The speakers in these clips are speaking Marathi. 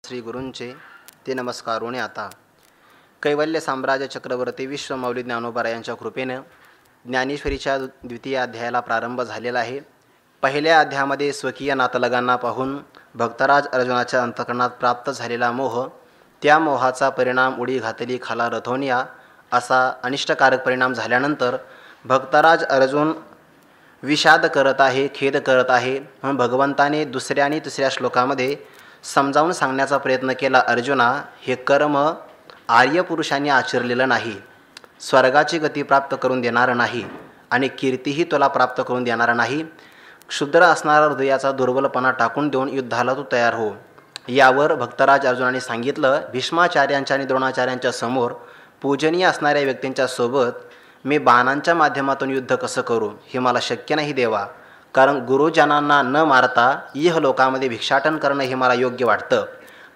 श्री गुरूंचे ते नमस्कारोने आता कैवल्य साम्राज्य चक्रवर्ती विश्वमौली ज्ञानोबा यांच्या कृपेनं ज्ञानेश्वरीच्या द्वितीय अध्यायाला प्रारंभ झालेला आहे. पहिल्या अध्यायामध्ये स्वकीय नातलगांना पाहून भक्तराज अर्जुनाच्या अंतःकरणात प्राप्त झालेला मोह, त्या मोहाचा परिणाम उडी घातली खाला रथोनिया असा अनिष्टकारक परिणाम झाल्यानंतर भक्तराज अर्जुन विषाद करत आहे, खेद करत आहे. म्हणून भगवंताने दुसऱ्या आणि तिसऱ्या श्लोकामध्ये समजावून सांगण्याचा प्रयत्न केला. अर्जुना, हे कर्म आर्य पुरुषांनी आचरलेलं नाही, स्वर्गाची गती प्राप्त करून देणार नाही आणि कीर्तीही तुला प्राप्त करून देणार नाही. क्षुद्र असणारा हृदयाचा दुर्बलपणा टाकून देऊन युद्धाला तू तयार हो. यावर भक्तराज अर्जुनाने सांगितलं, भीष्माचार्यांच्या आणि द्रोणाचार्यांच्या समोर पूजनीय असणाऱ्या व्यक्तींच्या सोबत मी बाणांच्या माध्यमातून युद्ध कसं करू, हे मला शक्य नाही देवा. कारण गुरुजनांना न मारता इहलोकामध्ये भिक्षाटन करणं हे मला योग्य वाटतं.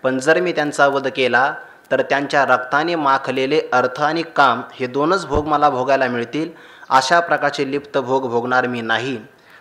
पण जर मी त्यांचा वध केला तर त्यांच्या रक्ताने माखलेले अर्थ आणि काम हे दोनच भोग मला भोगायला मिळतील. अशा प्रकारचे लिप्त भोग भोगणार मी नाही.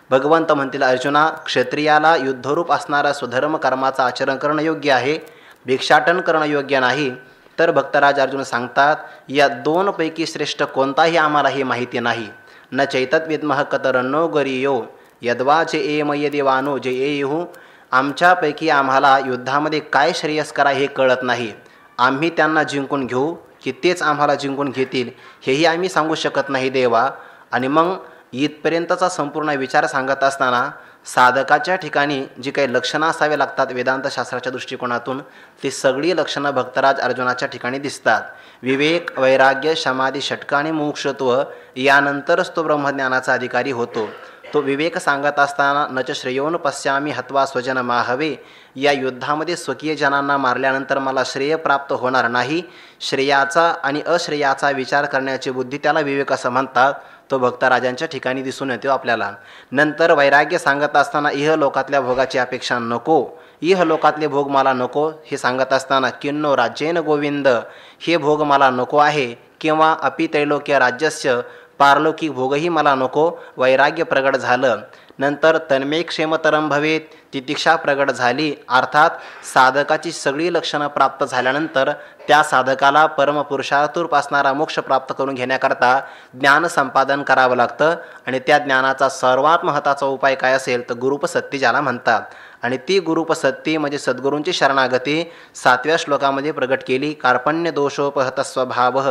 भगवंत म्हणतील, अर्जुना, क्षत्रियाला युद्धरूप असणारा स्वधर्म कर्माचं आचरण करणं योग्य आहे, भिक्षाटन करणं योग्य नाही. तर भक्तराज अर्जुन सांगतात, या दोनपैकी श्रेष्ठ कोणताही आम्हाला हे माहिती नाही. न चैतत विद्मः कतरन्नो गरीयो यद्वा जे एम यदेवानो जे येहू. आमच्यापैकी आम्हाला युद्धामध्ये काय श्रेयस्कर आहे हे कळत नाही. आम्ही त्यांना जिंकून घेऊ की तेच आम्हाला जिंकून घेतील हेही आम्ही सांगू शकत नाही देवा. आणि मग इथपर्यंतचा संपूर्ण विचार सांगत असताना साधकाच्या ठिकाणी जी काही लक्षणं असावे लागतात वेदांतशास्त्राच्या दृष्टिकोनातून, ती सगळी लक्षणं भक्तराज अर्जुनाच्या ठिकाणी दिसतात. विवेक, वैराग्य, समाधी, षटक आणि मोक्षत्व यानंतरच तो ब्रह्मज्ञानाचा अधिकारी होतो. तो विवेक सांगत असताना नच श्रेयोन पश्यामी हत्वा स्वजन माहवे, या युद्धामध्ये स्वकीय जनांना मारल्यानंतर मला श्रेय प्राप्त होणार नाही. श्रेयाचा आणि अश्रेयाचा विचार करण्याची बुद्धी त्याला विवेक असं म्हणतात. तो भक्तराजांच्या ठिकाणी दिसून येतो आपल्याला. नंतर वैराग्य सांगत असताना इहलोकातल्या भोगाची अपेक्षा नको, इहलोकातले भोग मला नको हे सांगत असताना किन्नो राज्येन गोविंद, हे भोग मला नको आहे, किंवा अपि त्रैलोक्य राज्यस्य, पारलौकिक भोगही मला नको. वैराग्य प्रगट झालं. नंतर तन्मे क्षेमतरम भवेत, तितिक्षा प्रगट झाली. अर्थात साधकाची सगळी लक्षणं प्राप्त झाल्यानंतर त्या साधकाला परमपुरुषार्थरूप असणारा मोक्ष प्राप्त करून घेण्याकरता ज्ञान संपादन करावं लागतं. आणि त्या ज्ञानाचा सर्वात महत्त्वाचा उपाय काय असेल तर गुरुपसत्ती ज्याला म्हणतात. आणि ती गुरुपसत्ती म्हणजे सद्गुरूंची शरणागती 7व्या श्लोकामध्ये प्रगट केली. कार्पण्य दोषोपहत स्वभाव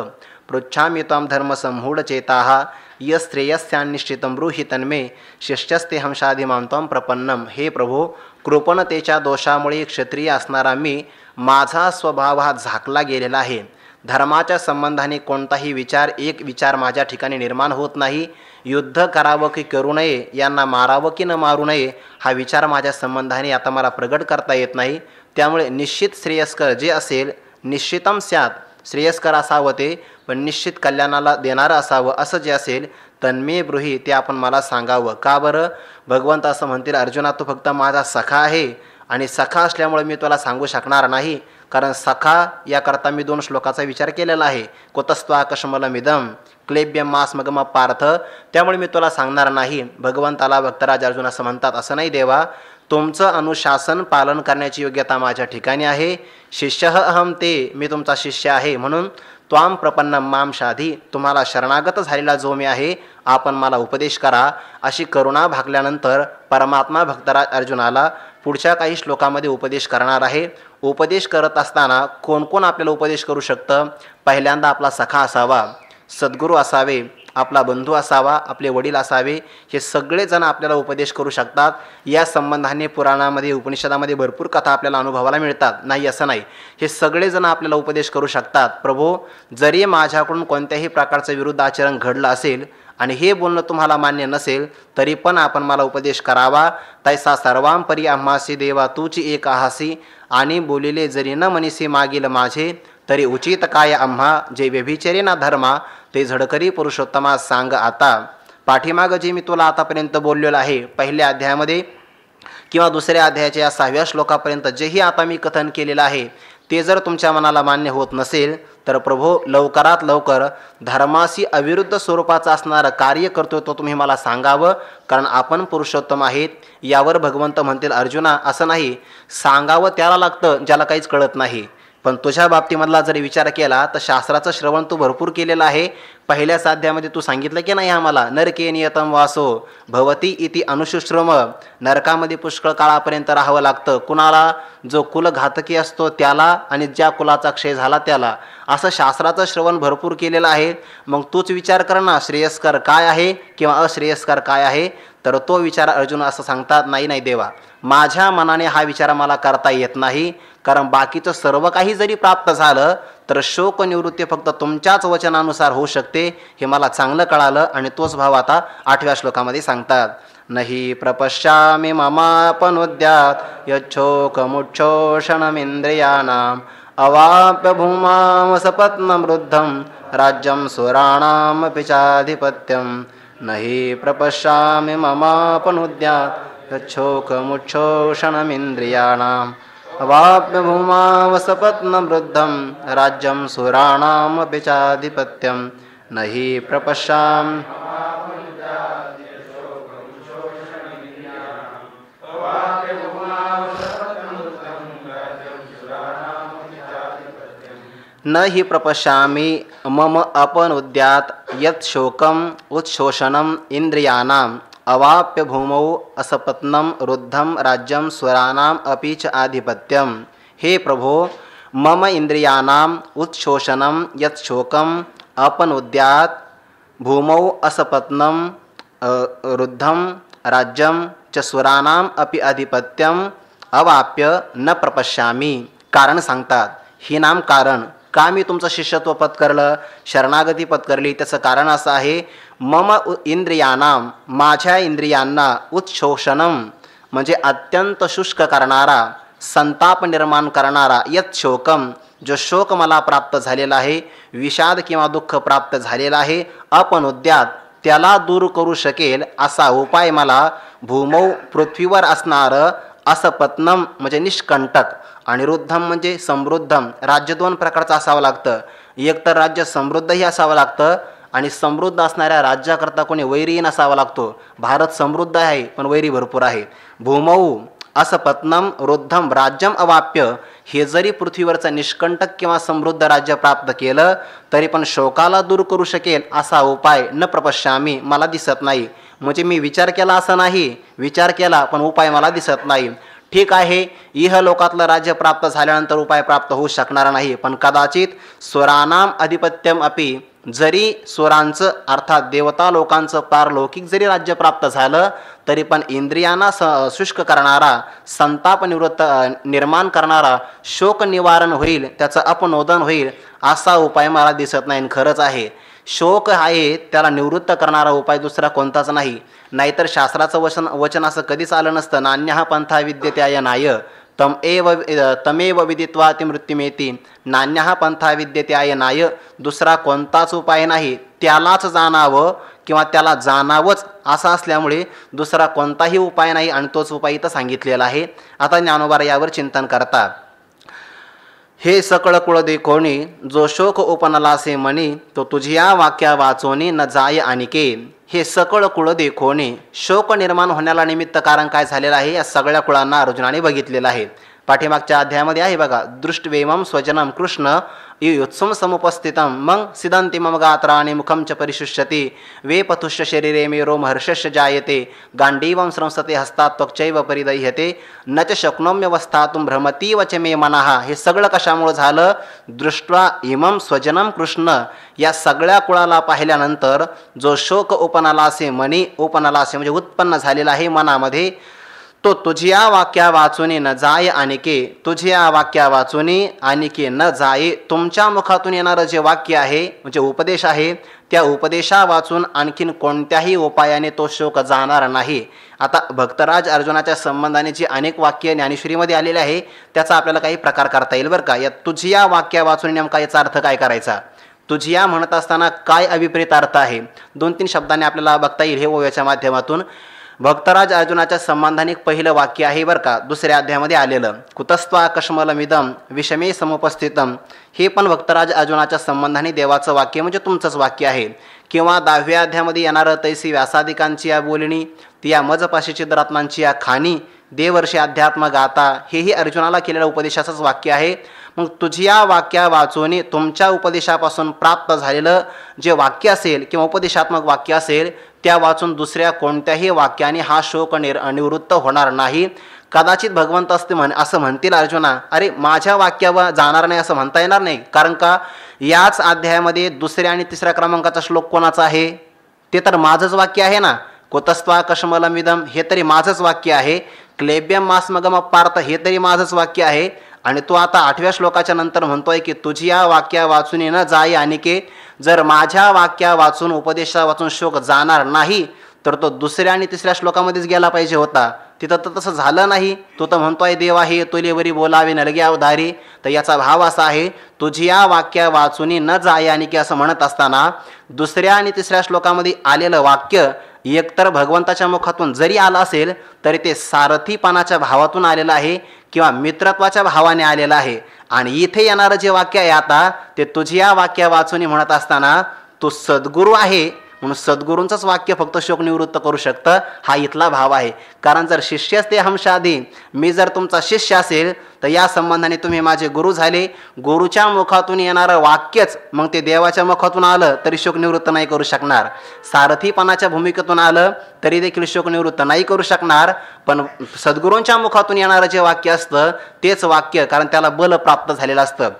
पृच्छामि त्वां धर्मसंमूढ चेताः यश्रेयस्यान्निश्चितं ब्रूहि तन्मे शिष्यस्ते हंसाधिमां त्वां प्रपन्नम. हे प्रभू, कृपणतेच्या दोषामुळे क्षत्रिय असणारा मी, माझा स्वभाव हा झाकला गेलेला आहे. धर्माच्या संबंधाने कोणताही विचार, एक विचार माझ्या ठिकाणी निर्माण होत नाही. युद्ध करावं की करू नये, यांना मारावं की न मारू नये, हा विचार माझ्या संबंधाने आता मला प्रगट करता येत नाही. त्यामुळे निश्चित श्रेयस्कर जे असेल, निश्चितम स्यात, श्रेयस्कर असावं ते, पण निश्चित कल्याणाला देणारं असावं. असं जे असेल तन्मे ब्रूही, ते आपण मला सांगावं. का बरं? भगवंत असं म्हणतील, अर्जुना, तू फक्त माझा सखा आहे आणि सखा असल्यामुळे मी तुला सांगू शकणार नाही. कारण सखा याकरता मी 2 श्लोकाचा विचार केलेला आहे. कुतस्त्वा कशमलमिदम क्लेब्यम मास्मगम पार्थ, त्यामुळे मी तुला सांगणार नाही. भगवंताला भक्तराज अर्जुन असं म्हणतात, असं नाही देवा, तुमचं अनुशासन पालन करण्याची योग्यता माझ्या ठिकाणी आहे. शिष्यः अहम ते, मी तुमचा शिष्य आहे. म्हणून त्वाम प्रपन्नम माम शाधी, तुम्हाला शरणागत झालेला जो मी आहे, आपण मला उपदेश करा. अशी करुणा भागल्यानंतर परमात्मा भक्तराज अर्जुनाला पुढच्या काही श्लोकामध्ये उपदेश करणार आहे. उपदेश करत असताना कोण कोण आपल्याला उपदेश करू शकतं? पहिल्यांदा आपला सखा असावा, सद्गुरू असावे, आपला बंधू असावा, आपले वडील असावे. हे सगळेजण आपल्याला उपदेश करू शकतात. या संबंधाने पुराणामध्ये, उपनिषदामध्ये भरपूर कथा आपल्याला अनुभवायला मिळतात. नाही असं नाही, हे सगळेजण आपल्याला उपदेश करू शकतात. प्रभू, जरी माझ्याकडून कोणत्याही प्रकारचं विरुद्ध आचरण घडलं असेल आणि हे बोलणं तुम्हाला मान्य नसेल, तरी पण आपण मला उपदेश करावा. तैसा सर्वांपरी आम्हासी देवा तूची एक आहासी, आणि बोलिले जरी न मनीसी मागील माझे, तरी उचित काय आम्हा, जे व्यभिचारी ना धर्मा, ते झडकरी पुरुषोत्तमा सांग आता. पाठीमागं जे मी तुला आतापर्यंत बोललेलं आहे, पहिल्या अध्यायामध्ये किंवा दुसऱ्या अध्यायाच्या 6व्या श्लोकापर्यंत जेही आता मी कथन केलेलं आहे, ते जर तुमच्या मनाला मान्य होत नसेल तर प्रभो लवकरात लवकर धर्माशी अविरुद्ध स्वरूपाचं असणारं कार्य करतो तो तुम्ही मला सांगावं, कारण आपण पुरुषोत्तम आहेत. यावर भगवंत म्हणतील, अर्जुना असं नाही, सांगावं त्याला लागतं ज्याला काहीच कळत नाही. पण तुझ्या बाबतीमधला जरी विचार केला तर शास्त्राचं श्रवण तू भरपूर केलेलं आहे. पहिल्या साध्यामध्ये तू सांगितलं की नाही आम्हाला, नरके नियतम वासो भवती इति अनुशुश्रम, नरकामध्ये पुष्कळ काळापर्यंत राहावं लागतं. कुणाला? जो कुलघातकी असतो त्याला, आणि ज्या कुलाचा क्षय झाला त्याला. असं शास्त्राचं श्रवण भरपूर केलेलं आहे. मग तूच विचार कर ना, श्रेयस्कर काय आहे किंवा अश्रेयस्कर काय आहे. तर तो विचार अर्जुन असं सांगतात, नाही नाही देवा, माझ्या मनाने हा विचार मला करता येत नाही, कारण बाकीचं सर्व काही जरी प्राप्त झालं तर शोक निवृत्ती फक्त तुमच्याच वचनानुसार होऊ शकते, हे मला चांगलं कळालं. आणि तोच भाव आता 8व्या श्लोकामध्ये सांगतात. नहि प्रपश्यामि ममापनुद्यात् यच्छोकमुच्छोषणमिन्द्रियाणाम् अवाप्य भूमां सपत्नमृद्धं राज्यं सुराणामपि चाधिपत्यं. नहि प्रपश्यामि ममापनुद्यात् यच्छोकमुच्छोषणमिन्द्रियाणाम् अवाप्य भूमां सपत्नमृद्धं राज्यं सुराणामपि चाधिपत्यं. नहि प्रपश्यामि. न हि प्रपश्यामि मम अपनुद्यात् यत् शोकम् उत्शोषणम् इंद्रियाणाम् अवाप्य भूमौ असपत्नं रुद्धं राज्यं स्वराणाम अपि च आधिपत्यम. हे प्रभो, मम इंद्रियाणाम उत्शोषणं यत् शोकम् अपनुद्यात् भूमौ असपत्नं रुद्धं राज्यं च स्वराणाम अपि आधिपत्यम अवाप्य न प्रपश्यामि. कारण सांगतात, ही नाम कारण का मी तुमचं शिष्यत्व पत्करलं, शरणागती पत्करली, त्याचं कारण असं आहे, मम इंद्रियानाम, माझ्या इंद्रियांना उत्शोषणम म्हणजे अत्यंत शुष्क करणारा, संताप निर्माण करणारा, यत् शोकम जो शोक मला प्राप्त झालेला आहे, विषाद किंवा दुःख प्राप्त झालेला आहे, अपनुद्यात त्याला दूर करू शकेल असा उपाय मला भूमौ पृथ्वीवर असणारं असपत्नम म्हणजे निष्कंटक आणि रुद्धम म्हणजे समृद्धम. राज्य दोन प्रकारचं असावं लागतं. एक तर राज्य समृद्धही असावं लागतं आणि समृद्ध असणाऱ्या राज्याकरता कोणी वैरी नसावा लागतो. भारत समृद्ध आहे पण वैरी भरपूर आहे. भूमौ असपत्नम रुद्धम राज्यम अवाप्य, हे जरी पृथ्वीवरचं निष्कंटक किंवा समृद्ध राज्य प्राप्त केलं तरी पण शोकाला दूर करू शकेल असा उपाय न प्रपश्यामी मला दिसत नाही. म्हणजे मी विचार केला असं नाही, विचार केला पण उपाय मला दिसत नाही. ठीक आहे, इह लोकातलं राज्य प्राप्त झाल्यानंतर उपाय प्राप्त होऊ शकणार नाही, पण कदाचित स्वरानाम अधिपत्यम अपि, जरी स्वरांचं अर्थात देवता लोकांचं पारलौकिक जरी राज्य प्राप्त झालं तरी पण इंद्रियांना शुष्क करणारा, संताप निवृत्त निर्माण करणारा, शोक निवारण होईल, त्याचं अपनोदन होईल असा उपाय मला दिसत नाही. खरंच आहे, शोक आहे त्याला निवृत्त करणारा उपाय दुसरा कोणताच नाही. नाहीतर शास्त्राचं वचन असं कधीच आलं नसतं, नान्यः पंथा विद्यते नाय तमेव विदित्वा ती मृत्युमेती. नान्यः पंथा विद्यते नाय, दुसरा कोणताच उपाय नाही, त्यालाच जाणावं किंवा त्याला जाणावंच असं असल्यामुळे दुसरा कोणताही उपाय नाही आणि तोच उपाय इथं सांगितलेला आहे. आता ज्ञानोबा यावर चिंतन करतात. हे सकळ कुळ देखोणी जो शोक उपनलासे मनी, तो तुझिया वाक्या वाचोनी न जाय आणिके. हे सकळ कुळ देखोणी, शोक निर्माण होण्याला निमित्त कारण काय झालेलं आहे या सगळ्या कुळांना अर्जुनाने बघितलेलं आहे. पाठीमागच्या अध्यायामध्ये आहे बघा, दृष्टवेमम स्वजनम कृष्ण युत्सुम समुपस्थितम मग सिदंती मम गात्राणि मुखम च परिशुष्यति वे पथुष्य शरीरे मे रोम हर्षस्य जायते गांडीवं संसते हस्तात् त्वक्चैव परिदह्यते न च शक्नोम्यवस्थातुं भ्रमतीव च मे मनः. हे सगळं कशामुळे झालं? दृष्ट्वा इमं स्वजनम कृष्ण, या सगळ्या कुळाला पाहिल्यानंतर जो शोक उपनलासे मनी, उपनलासे म्हणजे उत्पन्न झालेला आहे मनामध्ये, तो तुझ्या वाक्या वाचुनी न जाय आणिके. तुझ्या वाक्या वाचुनी आणिके न जाय, तुमच्या मुखातून येणारं जे वाक्य आहे म्हणजे उपदेश आहे, त्या उपदेशा वाचून आणखीन कोणत्याही उपायाने तो शोक जाणार नाही. आता भक्तराज अर्जुनाच्या संबंधाने जी अनेक वाक्य ज्ञानेश्वरीमध्ये आलेले आहे त्याचा आपल्याला काही प्रकार करता येईल बरं का. या तुझ्या वाक्या वाचून नेमका याचा अर्थ काय करायचा, तुझ्या म्हणत असताना काय अभिप्रेत अर्थ आहे, 2-3 शब्दांनी आपल्याला बघता येईल हे ओव्याच्या माध्यमातून. भक्तराज अर्जुनाच्या संबंधाने पहिलं वाक्य आहे बरं का, दुसऱ्या अध्यायामध्ये आलेलं. कुतस्त्वा कश्मलमिदम विषमे समुपस्थितम. हे पण भक्तराज अर्जुनाच्या संबंधाने देवाचं वाक्य म्हणजे तुमचंच वाक्य आहे. किंवा 10व्या अध्यायामध्ये येणारं तैसी व्यासादिकांची या बोलणी, ती या मजपाशी चिद्रत्नांची या खाणी, देवर्षी अध्यात्म गाता, हेही अर्जुनाला केलेलं उपदेशाचंच वाक्य आहे. मग तुझी या वाक्या वाचून तुमच्या उपदेशापासून प्राप्त झालेलं जे वाक्य असेल किंवा उपदेशात्मक वाक्य असेल त्या वाचून दुसऱ्या कोणत्याही वाक्याने हा शोक निवृत्त होणार नाही. कदाचित भगवंत असं म्हणतील अर्जुना, अरे माझ्या वाक्यावर जाणार नाही असं म्हणता येणार नाही. कारण का, याच अध्यायामध्ये दुसऱ्या आणि तिसऱ्या क्रमांकाचा श्लोक कोणाचा आहे? ते तर माझंच वाक्य आहे ना. कुतस्त्वा कश्मलमिदम हे तरी माझंच वाक्य आहे. क्लेब्यम मास्मगम पार्थ हे तरी माझंच वाक्य आहे. आणि तो आता 8व्या श्लोकाच्या नंतर म्हणतोय की तुझी या वाक्या वाचून न जाई अनिके. जर माझ्या वाक्या वाचून उपदेशा वाचून शोक जाणार नाही तर तो दुसऱ्या आणि तिसऱ्या श्लोकामध्येच गेला पाहिजे होता. तिथं तर तसं झालं नाही. तो तर म्हणतोय देवा हे तुलेवरी बोलावे नलगे अवधारी. तर याचा भाव असा आहे, तुझी या वाक्या वाचून न जाई अनिके असं म्हणत असताना दुसऱ्या आणि तिसऱ्या श्लोकामध्ये आलेलं वाक्य एकतर भगवंताच्या मुखातून जरी आलं असेल तरी ते सारथीपणाच्या भावातून आलेलं आहे किंवा मित्रत्वाच्या भावाने आलेलं आहे. आणि इथे येणारं जे वाक्य आहे आता ते तुझी या वाक्या वाचून म्हणत असताना तो सद्गुरू आहे म्हणून सद्गुरूंचंच वाक्य फक्त शोक निवृत्त करू शकतं, हा इथला भाव आहे. कारण जर शिष्यच ते हमशादी, मी जर तुमचा शिष्य असेल तर या संबंधाने तुम्ही माझे गुरु झाले. गुरुच्या मुखातून येणारं वाक्यच मग ते देवाच्या मुखातून आलं तरी शोक निवृत्त नाही करू शकणार. सारथीपणाच्या भूमिकेतून आलं तरी देखील शोक निवृत्त नाही करू शकणार. पण सद्गुरूंच्या मुखातून येणारं जे वाक्य असतं तेच वाक्य, कारण त्याला बल प्राप्त झालेलं असतं.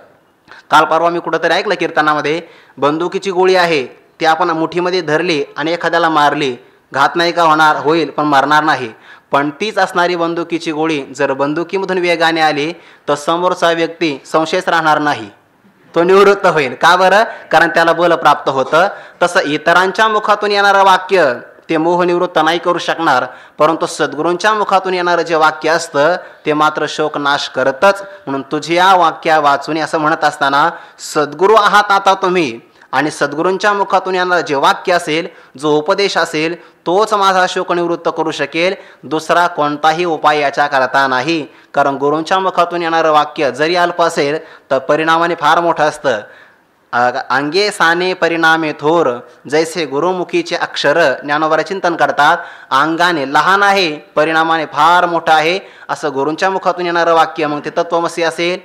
काल परवा मी कुठंतरी ऐकलं कीर्तनामध्ये, बंदुकीची गोळी आहे ती आपण मुठीमध्ये धरली आणि एखाद्याला मारली, घात नाही का होणार? होईल, पण मारणार नाही. पण तीच असणारी बंदुकीची गोळी जर बंदुकीमधून वेगाने आली तर समोरचा व्यक्ती संशयच राहणार नाही, तो निवृत्त होईल. का बरं? कारण त्याला बल प्राप्त होतं. तसं इतरांच्या मुखातून येणारं वाक्य ते मोह निवृत्त नाही करू शकणार, परंतु सद्गुरूंच्या मुखातून येणारं जे वाक्य असतं ते मात्र शोक नाश करतच. म्हणून तुझी या वाक्या वाचून असं म्हणत असताना सद्गुरू आहात आता तुम्ही, आणि सद्गुरूंच्या मुखातून येणारं जे वाक्य असेल, जो उपदेश असेल, तोच माझा शोक निवृत्त करू शकेल. दुसरा कोणताही उपाय याच्या करता नाही. कारण गुरूंच्या मुखातून येणारं वाक्य जरी अल्प असेल तर परिणामाने फार मोठं असतं. अंगे साने परिणामे थोर, जैसे गुरुमुखीचे अक्षर, ज्ञानोबा चिंतन करतात. अंगाने लहान आहे, परिणामाने फार मोठं आहे. असं गुरूंच्या मुखातून येणारं वाक्य मग ते तत्वमसी असेल,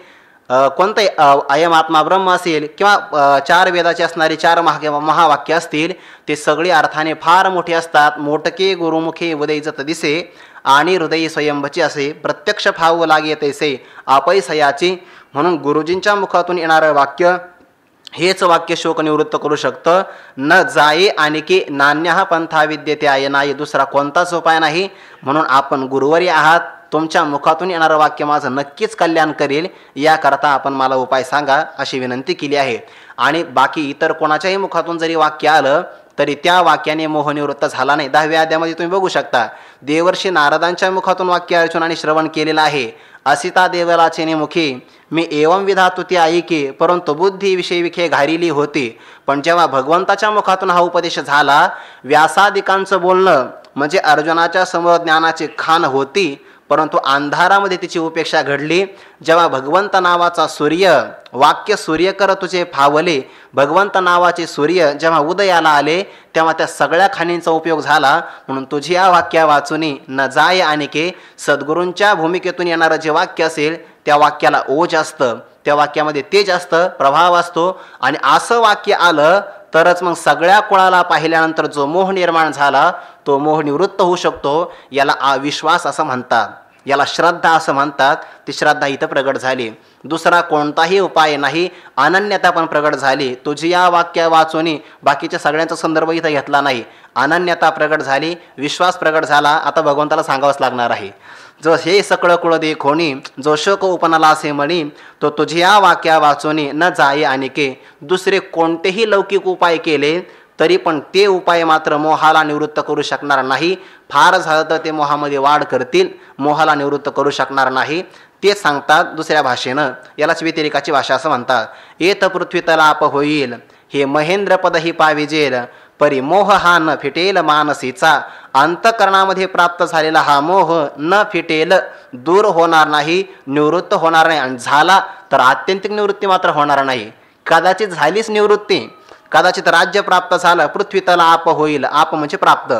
कोणतंही अयम आत्मा ब्रह्म असेल किंवा 4 वेदाचे असणारे 4 महावाक्य असतील, ते सगळे अर्थाने फार मोठे असतात. मोटके गुरुमुखे उदयजत दिसे आणि हृदयी स्वयंभची असे, प्रत्यक्ष फाव लागे तैसे आपैसयाची. म्हणून गुरुजींच्या मुखातून येणारं वाक्य हेच वाक्य शोक निवृत्त करू शकतं. न जाये आणखी नान्य पंथा विद्यते आयनाय, दुसरा कोणताच उपाय नाही. म्हणून आपण गुरुवारी आहात, तुमच्या मुखातून येणारं वाक्य माझं नक्कीच कल्याण करेल, याकरता आपण मला उपाय सांगा अशी विनंती केली आहे. आणि बाकी इतर कोणाच्याही मुखातून जरी वाक्य आलं तरी त्या वाक्याने मोह निवृत्त झाला नाही. 10व्या अध्यायामध्ये तुम्ही बघू शकता, देवर्षी नारदांच्या मुखातून वाक्य अर्जुनाने श्रवण केलेलं आहे. असिता देवलाचे मुखी मी एवं विधा तुती ऐके, परंतु बुद्धी विषयी विखे घारिली होती. पण जेव्हा भगवंताच्या मुखातून हा उपदेश झाला, व्यासादिकांचं बोलणं म्हणजे अर्जुनाच्या समोर ज्ञानाची खाण होती, परंतु अंधारामध्ये तिची उपेक्षा घडली. जेव्हा भगवंत नावाचा सूर्य, वाक्य सूर्य कर तुझे फावले, भगवंत नावाचे सूर्य जेव्हा उदयाला आले तेव्हा त्या सगळ्या खाणींचा उपयोग झाला. म्हणून तुझी या वाक्या वाचुनी न जाय आणखी, सद्गुरूंच्या भूमिकेतून येणारं जे वाक्य असेल त्या वाक्याला ओज असतं, त्या वाक्यामध्ये तेज असतं, प्रभाव असतो. आणि असं वाक्य आलं तरच मग सगळ्या कुळाला पाहिल्यानंतर जो मोह निर्माण झाला तो मोह निवृत्त होऊ शकतो. याला अविश्वास असं म्हणतात, याला श्रद्धा असं म्हणतात. ती श्रद्धा इथं प्रगट झाली, दुसरा कोणताही उपाय नाही. अनन्यता पण प्रगट झाली. तुझी या वाक्या वाचून बाकीच्या सगळ्यांचा संदर्भ इथं घेतला नाही. अनन्यता प्रगट झाली, विश्वास प्रगट झाला. आता भगवंताला सांगावंच लागणार आहे, जो हे सकळ कुळ देखोनी, जो शोक उपनाला असे म्हणी, तो तुझी या वाक्या वाचोनी न जाये आणखी. दुसरे कोणतेही लौकिक उपाय केले तरी पण ते उपाय मात्र मोहाला निवृत्त करू शकणार नाही. फार झालं तर ते मोहामध्ये वाढ करतील, मोहाला निवृत्त करू शकणार नाही. ते सांगतात दुसऱ्या भाषेनं, यालाच व्यतिरिकाची भाषा असं म्हणतात. येत पृथ्वी तलाप होईल, हे महेंद्र पदही पाविजेल, परी मोह हा न फिटेल मानसीचा, अंतकरणामध्ये प्राप्त झालेला हा मोह न फिटेल, दूर होणार नाही, निवृत्त होणार नाही, आणि झाला तर आत्यंतिक निवृत्ती मात्र होणार नाही. कदाचित झालीच निवृत्ती, कदाचित राज्य प्राप्त झालं, पृथ्वी तल आप होईल, आप म्हणजे प्राप्त,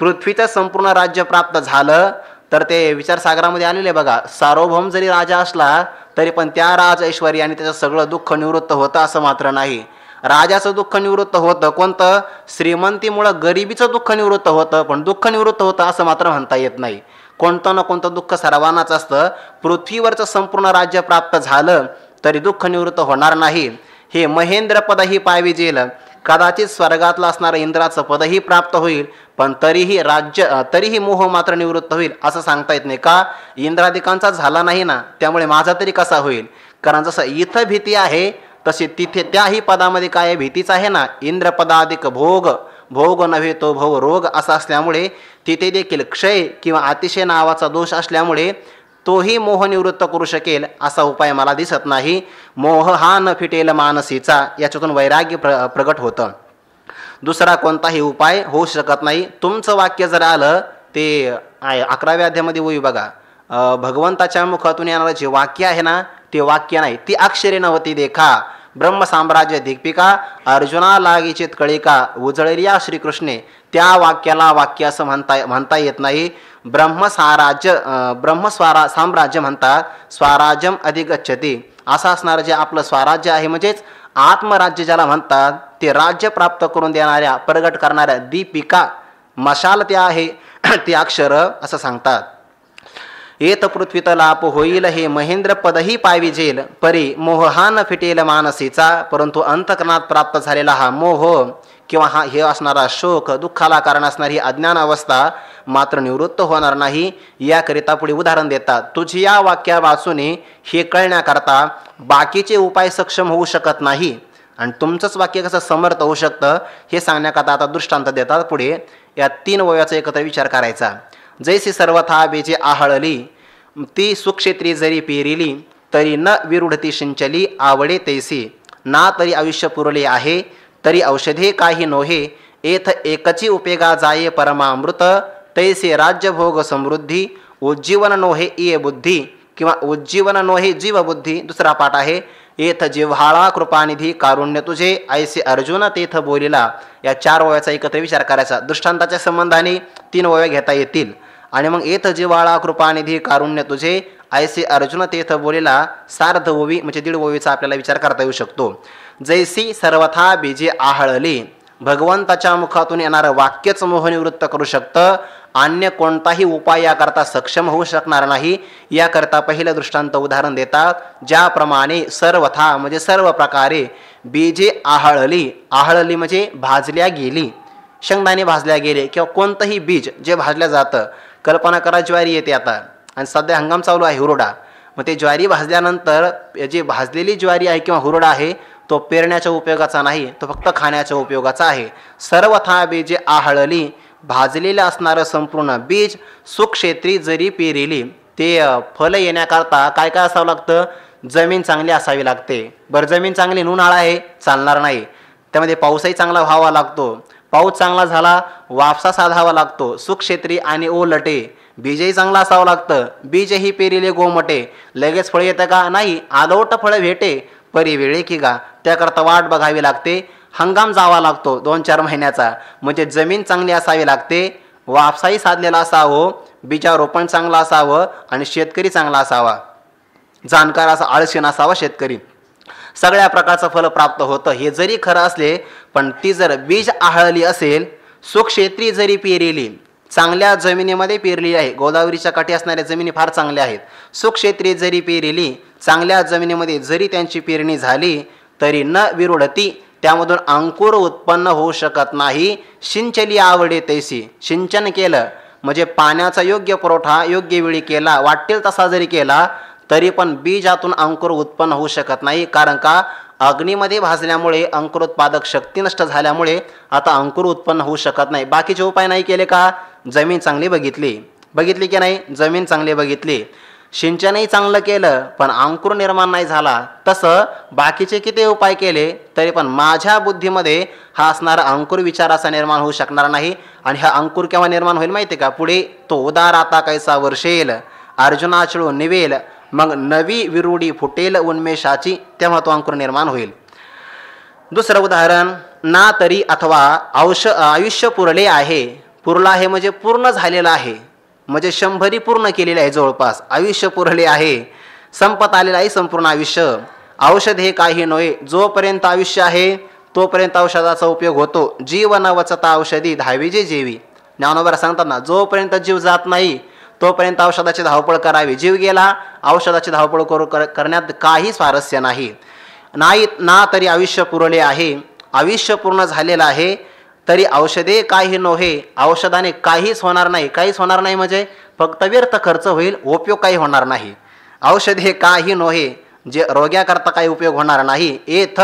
पृथ्वीचं संपूर्ण राज्य प्राप्त झालं तर ते विचारसागरामध्ये आलेले बघा, सार्वभौम जरी राजा असला तरी पण त्या राज ऐश्वर्याने त्याचं सगळं दुःख निवृत्त होतं असं मात्र नाही. राजाचं दुःख निवृत्त होतं, कोणतं? श्रीमंतीमुळं गरिबीचं दुःख निवृत्त होतं, पण दुःख निवृत्त होतं असं मात्र म्हणता येत नाही. कोणतं ना कोणतं दुःख सर्वांनाच असतं. पृथ्वीवरचं संपूर्ण राज्य प्राप्त झालं तरी दुःख निवृत्त होणार नाही. हे महेंद्र पदही पाविजेल, कदाचित स्वर्गातलं असणारं इंद्राचं पदही प्राप्त होईल, पण तरीही मोह मात्र निवृत्त होईल असं सांगता येत नाही. का? इंद्रादिकांचा झाला नाही ना, त्यामुळे माझा तरी कसा होईल? कारण जसं इथं भीती आहे तसे तिथे त्याही पदामध्ये काय भीतीच आहे ना. इंद्रपदाधिक भोग, भोग नव्हे तो भव रोग असं असल्यामुळे तिथे देखील क्षय किंवा अतिशय नावाचा दोष असल्यामुळे तोही मोह निवृत्त करू शकेल असा उपाय मला दिसत नाही. मोह हा न फिटेल मानसीचा, याच्यातून वैराग्य प्रगट होतं. दुसरा कोणताही उपाय होऊ शकत नाही. तुमचं वाक्य जर आलं ते 11व्या अध्यायामध्ये होई बघा, भगवंताच्या मुखातून येणारं जे वाक्य आहे ना ते वाक्य नाही, ती अक्षरे नव्हती देखा, ब्रह्मसाम्राज्य दिग्पिका, अर्जुना लागिचित कळिका, उजळरिया श्रीकृष्णे, त्या वाक्याला वाक्य असं म्हणता येत नाही. साम्राज्य म्हणतात, स्वराज्यम अधिगच्छति, असं असणारं जे आपलं स्वराज्य आहे म्हणजेच आत्मराज्य ज्याला म्हणतात, ते राज्य प्राप्त करून देणाऱ्या प्रगट करणाऱ्या दीपिका मशाल त्या आहे ते अक्षर असं सांगतात. येत पृथ्वीतलाप होईल, हे महेंद्र पदही पाविजेल, परी मोह हा न फिटेल मानसीचा, परंतु अंतकरणात प्राप्त झालेला हा मोह किंवा हे असणारा शोक, दुःखाला कारण असणारी अज्ञान अवस्था मात्र निवृत्त होणार नाही. याकरिता पुढे उदाहरण देतात. तुझी या वाक्या वाचून हे कळण्याकरता बाकीचे उपाय सक्षम होऊ शकत नाही, आणि तुमचंच वाक्य कसं समर्थ होऊ शकतं हे सांगण्याकरता आता दृष्टांत देतात. पुढे या 3 वयाचा एकत्र विचार करायचा. जैसी सर्वथा बेजे आहळली, ती सुक्षेत्री जरी पेरिली, तरी न विरुढती सिंचली, आवडे तैसी, ना तरी आयुष्य पुरले आहे, तरी औषधे काही नोहे, एथ एकची उपयोगा जाये परमामृत, तैसे राज्यभोग समृद्धी, उज्जीवन नोहे इये बुद्धी, किंवा उज्जीवन नोहे जीव बुद्धी. दुसरा पाठ आहे, एथ जिव्हाळा कृपानिधी कारुण्य तुझे, ऐसे अर्जुन तेथ बोलिला. या 4 वयाचा एकत्र विचार करायचा. दृष्टांताच्या संबंधाने 3 वया घेता येतील. आणि मग एथ जिव्हाळा कृपानिधी कारुण्य तुझे, ऐसे अर्जुन तेथ बोलिला, सार्ध ओवी म्हणजे 1.5 ओवीचा आपल्याला विचार करता येऊ शकतो. जैसी सर्वथा बीजे आहळली, भगवंताच्या मुखातून येणारं वाक्यच मोह निवृत्त करू शकतं, अन्य कोणताही उपाय याकरता सक्षम होऊ शकणार नाही. याकरता पहिलं दृष्टांत उदाहरण देतात. ज्याप्रमाणे सर्वथा म्हणजे सर्व प्रकारे, बीजे आहळली, आहळली म्हणजे भाजल्या गेली, शेंगदाणे भाजल्या गेले किंवा कोणतंही बीज जे भाजलं जातं. कल्पना करा, ज्वारी येते आता आणि सध्या हंगाम चालू आहे हुरडा, मग ते ज्वारी भाजल्यानंतर जे भाजलेली ज्वारी आहे किंवा हुरडा आहे तो पेरण्याच्या उपयोगाचा नाही, तो फक्त खाण्याच्या उपयोगाचा आहे. सर्वथा बीजे आहळली, भाजलेलं असणारं संपूर्ण बीज सुक्षेत्री जरी पेरिली, ते फल येण्याकरता काय काय असावं लागतं? जमीन चांगली असावी लागते. बरं, जमीन चांगली उन्हाळा आहे चालणार नाही, त्यामध्ये पाऊसही चांगला व्हावा लागतो. पाऊस चांगला झाला, वापसा साधावा लागतो. सुक्षेत्री आणि ओलटे, बीजही चांगला असावं लागतं. बीजही पेरिले गोमटे, लगेच फळ येतं का? नाही, आलोट फळ भेटे परी वेळे की गा, त्याकरता वाट बघावी लागते. हंगाम जावा लागतो 2-4 महिन्याचा. म्हणजे जमीन चांगली असावी लागते, वापसाही साधलेला असावं, बीजारोपण चांगलं असावं आणि शेतकरी चांगला असावा, जाणकार असा, आळशी नसावा शेतकरी. सगळ्या प्रकारचं फल प्राप्त होतं. हे जरी खरं असले पण ती जर बीज आहळली असेल, सुक्षेत्री जरी पेरिली, चांगल्या जमिनीमध्ये पेरली आहे, गोदावरीच्या काठी असणाऱ्या जमिनी फार चांगल्या आहेत, सुक्षेत्री जरी पेरिली, चांगल्या जमिनीमध्ये जरी त्यांची पेरणी झाली, तरी न विरुढती, त्यामधून अंकुर उत्पन्न होऊ शकत नाही. सिंचली आवडे तैसी, सिंचन केलं म्हणजे पाण्याचा योग्य पुरवठा योग्य वेळी केला, वाटेल तसा जरी केला तरी पण बीजातून अंकुर उत्पन्न होऊ शकत नाही. कारण का? अग्नीमध्ये भाजल्यामुळे अंकुरोत्पादक शक्ती नष्ट झाल्यामुळे आता अंकुर उत्पन्न होऊ शकत नाही. बाकीचे उपाय नाही केले का? जमीन चांगली बघितली की नाही? जमीन चांगली बघितली. सिंचनही चांगलं केलं पण अंकुर निर्माण नाही झाला, तसं बाकीचे किती उपाय केले तरी पण माझ्या बुद्धीमध्ये हा असणारा अंकुर विचार असा निर्माण होऊ शकणार नाही. आणि हा अंकुर केव्हा निर्माण होईल माहिती आहे का? पुढे तो उदार आता कैसा वर्षेल, अर्जुना चिळू निवेल, मग नवी विरुडी फुटेल उन्मेषाची, तेव्हा तो अंकुर निर्माण होईल. दुसरं उदाहरण, ना तरी अथवा आयुष्य पुरले आहे. पुरला आहे म्हणजे पूर्ण झालेलं आहे, म्हणजे 100 पूर्ण केलेले आहे जवळपास. आयुष्य पुरले आहे, संपत आलेलं आहे संपूर्ण आयुष्य. औषध हे काही नव्हे, जोपर्यंत आयुष्य आहे तोपर्यंत औषधाचा उपयोग होतो. जीव न वचता औषधी धावी जे जेवी. ज्ञानोबा सांगतात ना, जोपर्यंत जीव जात नाही तोपर्यंत औषधाची धावपळ करावी. जीव गेला, औषधाची धावपळ करण्यात काही स्वारस्य नाही. ना तरी आयुष्य पुरले आहे, आयुष्य पूर्ण झालेलं आहे, तरी औषधे काही नव्हे, औषधाने काहीच होणार नाही. काहीच होणार नाही म्हणजे फक्त व्यर्थ खर्च होईल, उपयोग काही होणार नाही. औषधे काही नव्हे, जे रोग्याकरता काही उपयोग होणार नाही. एथ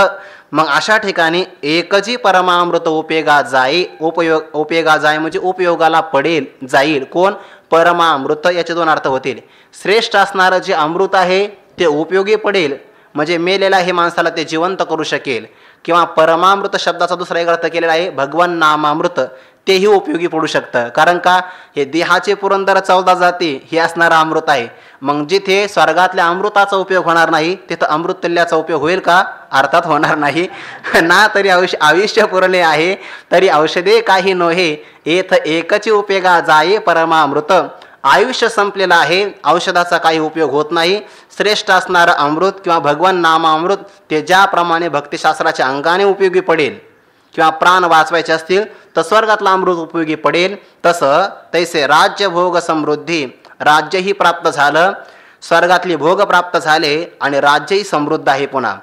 मग अशा ठिकाणी एकची परमामृत उपयोगा जाई. उपयोगा जाई म्हणजे उपयोगाला पडेल, जाईल. कोण? परमामृत. याचे 2 अर्थ होतील. श्रेष्ठ असणारं जे अमृत आहे ते उपयोगी पडेल, म्हणजे मेलेला हे माणसाला ते जिवंत करू शकेल. किंवा परमामृत शब्दाचा दुसरा एक अर्थ केलेला आहे भगवन नामामृत, तेही उपयोगी पडू शकतं. कारण का? हे देहाचे पुरंदर 14 जाती हे असणारं अमृत आहे. मग जिथे स्वर्गातल्या अमृताचा उपयोग होणार नाही तिथं अमृततुल्याचा उपयोग होईल का? अर्थात होणार नाही. ना तरी आयुष्य पुरले आहे, तरी औषधे काही नव्हे, एथ एकची उपयोगा जाये परमामृत. आयुष्य संपलेलं आहे, औषधाचा काही उपयोग होत नाही. श्रेष्ठ असणारं अमृत किंवा भगवान नामामृत ते ज्याप्रमाणे भक्तिशास्त्राच्या अंगाने उपयोगी पडेल किंवा प्राण वाचवायचे असतील तर स्वर्गातलं अमृत उपयोगी पडेल, तसं तैसे राज्य भोग समृद्धी. राज्यही प्राप्त झालं, स्वर्गातली भोग प्राप्त झाले आणि राज्यही समृद्ध आहे. पुन्हा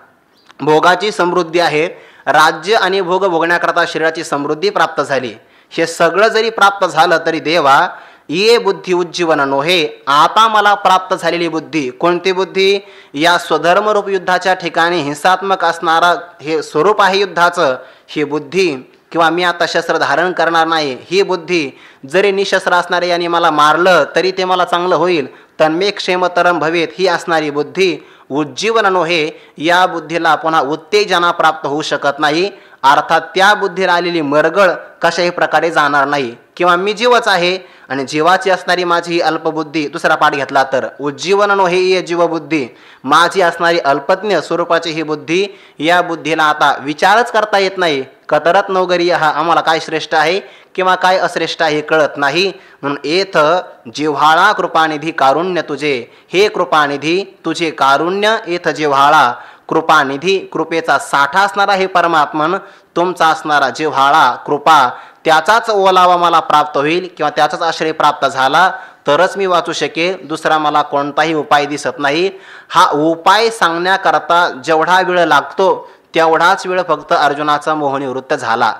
भोगाची समृद्धी आहे, राज्य आणि भोग भोगण्याकरता शरीराची समृद्धी प्राप्त झाली. हे सगळं जरी प्राप्त झालं तरी देवा ये बुद्धी उज्जीवन नोहे. आता मला प्राप्त झालेली बुद्धी, कोणती बुद्धी? या स्वधर्मरूप युद्धाच्या ठिकाणी हिंसात्मक असणारा हे स्वरूप आहे युद्धाचं, ही बुद्धी, किंवा मी आता शस्त्र धारण करणार नाही ही बुद्धी, जरी निशस्त्र असणारे यांनी मला मारलं तरी ते मला चांगलं होईल, तन्मे क्षेमतरम भवेत, ही असणारी बुद्धी उज्जीवन नोहे. या बुद्धीला पुन्हा उत्तेजना प्राप्त होऊ शकत नाही. अर्थात त्या बुद्धीला आलेली मरगळ कशाही प्रकारे जाणार नाही. किंवा मी जीवच आहे आणि जीवाची असणारी माझी ही अल्पबुद्धी, दुसरा पाठ घेतला तर उज्जीवन नोहे ये जीवबुद्धी, माझी असणारी अल्पज्ञ स्वरूपाची ही बुद्धी, या बुद्धीला आता विचारच करता येत नाही. कतरत नवगरी हा, आम्हाला काय श्रेष्ठ आहे किंवा काय अश्रेष्ठ आहे कळत नाही. म्हणून एथ जिव्हाळा कृपानिधी कारुण्य तुझे, हे कृपानिधी तुझे कारुण्य एथ जिव्हाळा. कृपानिधी कृपेचा साठा असणारा हे परमात्मन, तुमचा असणारा जिव्हाळा कृपा, त्याचाच ओलावा मला प्राप्त होईल किंवा त्याचाच आश्रय प्राप्त झाला तरच मी वाचू शकेल. दुसरा मला कोणताही उपाय दिसत नाही. हा उपाय सांगण्याकरता जेवढा वेळ लागतो तेवढाच वेळ फक्त अर्जुनाचा मोहनिवृत्त झाला.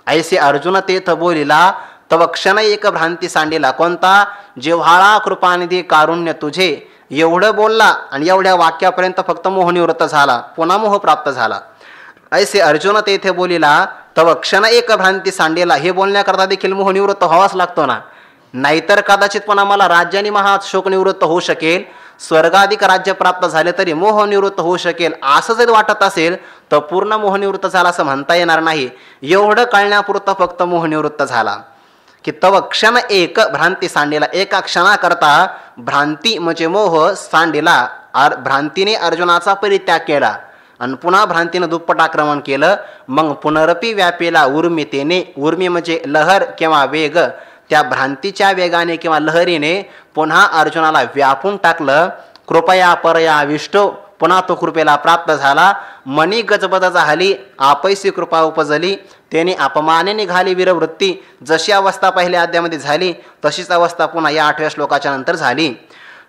ऐसे अर्जुन तेथ बोलिला तव क्षण एक भ्रांती सांडिला. कोणता? जिव्हाळा कृपानिधी कारुण्य तुझे, एवढं बोलला आणि एवढ्या वाक्यापर्यंत फक्त मोहनिवृत्त झाला, पुन्हा मोह प्राप्त झाला. ऐसे अर्जुन तेथे बोलिला तव क्षण एक भ्रांती सांडेला. हे बोलण्याकरता देखील मोहनिवृत्त व्हावाच लागतो ना, नाहीतर कदाचित पुन्हा मला राज्याने महाशोक निवृत्त होऊ शकेल, स्वर्गाधिक राज्य प्राप्त झाले तरी मोहनिवृत्त होऊ शकेल, असं जर वाटत असेल तर पूर्ण मोहनिवृत्त झाला असं म्हणता येणार नाही. एवढं कळण्यापुरतं फक्त मोहनिवृत्त झाला की तव क्षण एक भ्रांती सांडेला. एका क्षणाकरता भ्रांती म्हणजे मोह सांडेला, भ्रांतीने अर्जुनाचा परित्याग केला आणि पुन्हा भ्रांतीनं दुप्पट आक्रमण केलं. मग पुनरपी व्यापेला उर्मितेने, उर्मी म्हणजे लहर किंवा वेग, त्या भ्रांतीच्या वेगाने किंवा लहरीने पुन्हा अर्जुनाला व्यापून टाकलं. कृपया परया विष्टो, पुन्हा तो कृपेला प्राप्त झाला. मनी गजबद झाली, आपैसी कृपा उपजली, त्याने अपमाने निघाली वीरवृत्ती. जशी अवस्था पहिल्या अध्यायामध्ये झाली तशीच अवस्था पुन्हा या 8व्या श्लोकाच्या नंतर झाली.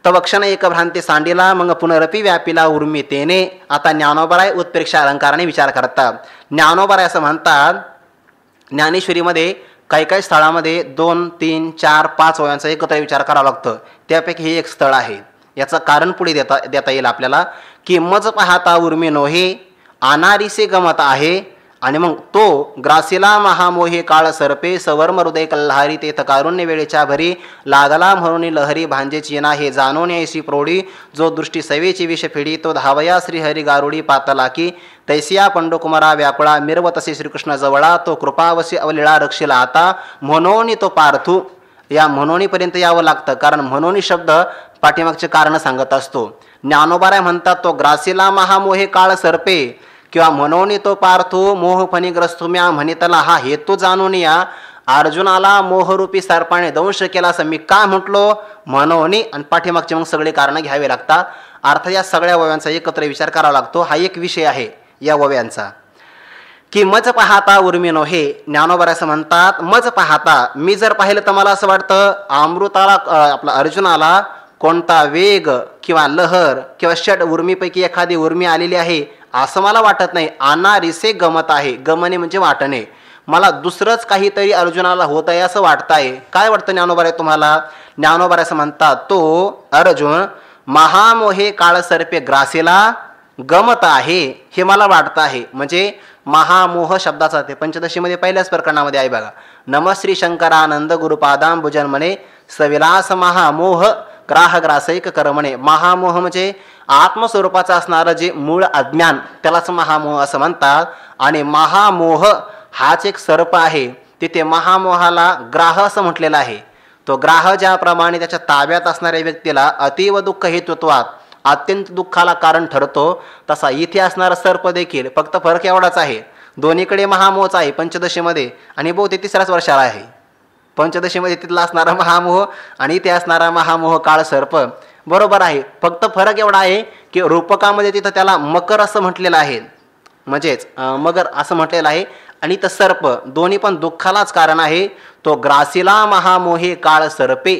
तव क्षण एक भ्रांती सांडिला, मग पुनरपी व्यापिला उर्मितेने. आता ज्ञानोबराय उत्प्रेक्षा अलंकाराने विचार करतात. ज्ञानोबराय असं म्हणतात, ज्ञानेश्वरीमध्ये काही काही स्थळामध्ये 2, 3, 4, 5 ओव्यांचा एकत्र विचार करावा लागतो. त्यापैकी हे एक स्थळ आहे. याचं कारण पुढे देता येईल आपल्याला की मज पाहता उर्मी नोहे, अनारीसे गमत आहे, आणि मग तो ग्रासिला महामोहे काळ सरपे सवर्म हृदय कल्हारी तेथ कारुण्य वेळेच्या भरी लागला म्हणून लहरी भांजे चिना हे जाणून ऐसी प्रौढी जो दृष्टी सवेची विष फेडी तो धावया श्रीहरी गारुडी पातला की तैसिया पंडुकुमारा व्याकुळा मिरवतसे श्रीकृष्ण जवळा तो कृपावशी अवलिळा रक्षिला आता म्हणून तो पार्थू. या म्हणोनीपर्यंत यावं लागतं कारण म्हणोनी शब्द पाठीमागचे कारण सांगत असतो. ज्ञानोबाराय म्हणतात तो ग्रासिला महामोहे काळ सरपे किंवा म्हणोनी तो पार्थो मोहफणीग्रस्तू म्या म्हणितला हा हेतू जाणून या अर्जुनाला मोहरूपी सर्पाने दंश केला असं मी का म्हटलो म्हणोनी आणि पाठीमागचे मग सगळे कारण घ्यावे लागतात. अर्थात या सगळ्या वव्यांचा एकत्र विचार करावा लागतो. हा एक विषय आहे या वव्यांचा की मज पाहता उर्मिनो हे ज्ञानोबा असं म्हणतात. मज पाहता मी जर पाहिलं तर मला असं वाटतं अमृताला आपला अर्जुनाला कोणता वेग किंवा लहर किंवा षट उर्मीपैकी एखादी उर्मी आलेली आहे असं मला वाटत नाही. अनारिसे गमत आहे. गमने म्हणजे वाटणे. मला दुसरंच काहीतरी अर्जुनाला होत आहे असं वाटतं आहे. काय वाटतं ज्ञानोबा तुम्हाला? ज्ञानोबा असं म्हणतात तो अर्जुन महामोहे काळ सर्पे ग्रासेला गमत आहे हे मला वाटतं आहे. म्हणजे महामोह शब्दाचा ते पंचदशीमध्ये पहिल्याच प्रकरणामध्ये आहे बघा. नमश्री शंकरानंद गुरुपादांबुजन म्हणे सविलास महामोह ग्राह ग्रासैक कर्मणे. महामोह म्हणजे आत्मस्वरूपाचं असणारं जे मूळ अज्ञान त्यालाच महामोह असं म्हणतात. आणि महामोह हाच एक सर्प आहे. तिथे महामोहाला ग्राह असं म्हटलेलं आहे. तो ग्राह ज्याप्रमाणे त्याच्या ताब्यात असणाऱ्या व्यक्तीला अतीव दुःख हेतुत्वात अत्यंत दुःखाला कारण ठरतो तसा इथे असणारा सर्प देखील फक्त फरक एवढाच आहे. दोन्हीकडे महामोहच आहे पंचदशीमध्ये आणि बहुतेक तिसऱ्याच वर्षाला आहे. पंचदशीमध्ये तिथला असणारा महामोह आणि इथे असणारा महामोह काळ सर्प बरोबर आहे. फक्त फरक एवढा आहे की रूपकामध्ये तिथं त्याला मकर असं म्हटलेलं आहे. म्हणजेच मगर असं म्हटलेलं आहे आणि तर सर्प दोन्ही पण दुःखालाच कारण आहे. तो ग्रासिला महामोहे काळ सर्पे.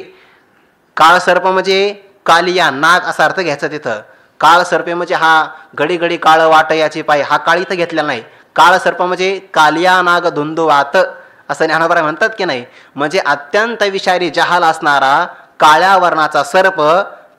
काळ सर्प म्हणजे कालिया नाग असा अर्थ घ्यायचा तिथं. काळ सर्पे म्हणजे हा घडी घडी काळ वाट याची पाय हा काळ इथं घेतलेला नाही. काळ सर्प म्हणजे कालिया नाग धुंदुवात असं ज्ञानोबा म्हणतात की नाही. म्हणजे अत्यंत विषारी जहाल असणारा काळ्या वर्णाचा सर्प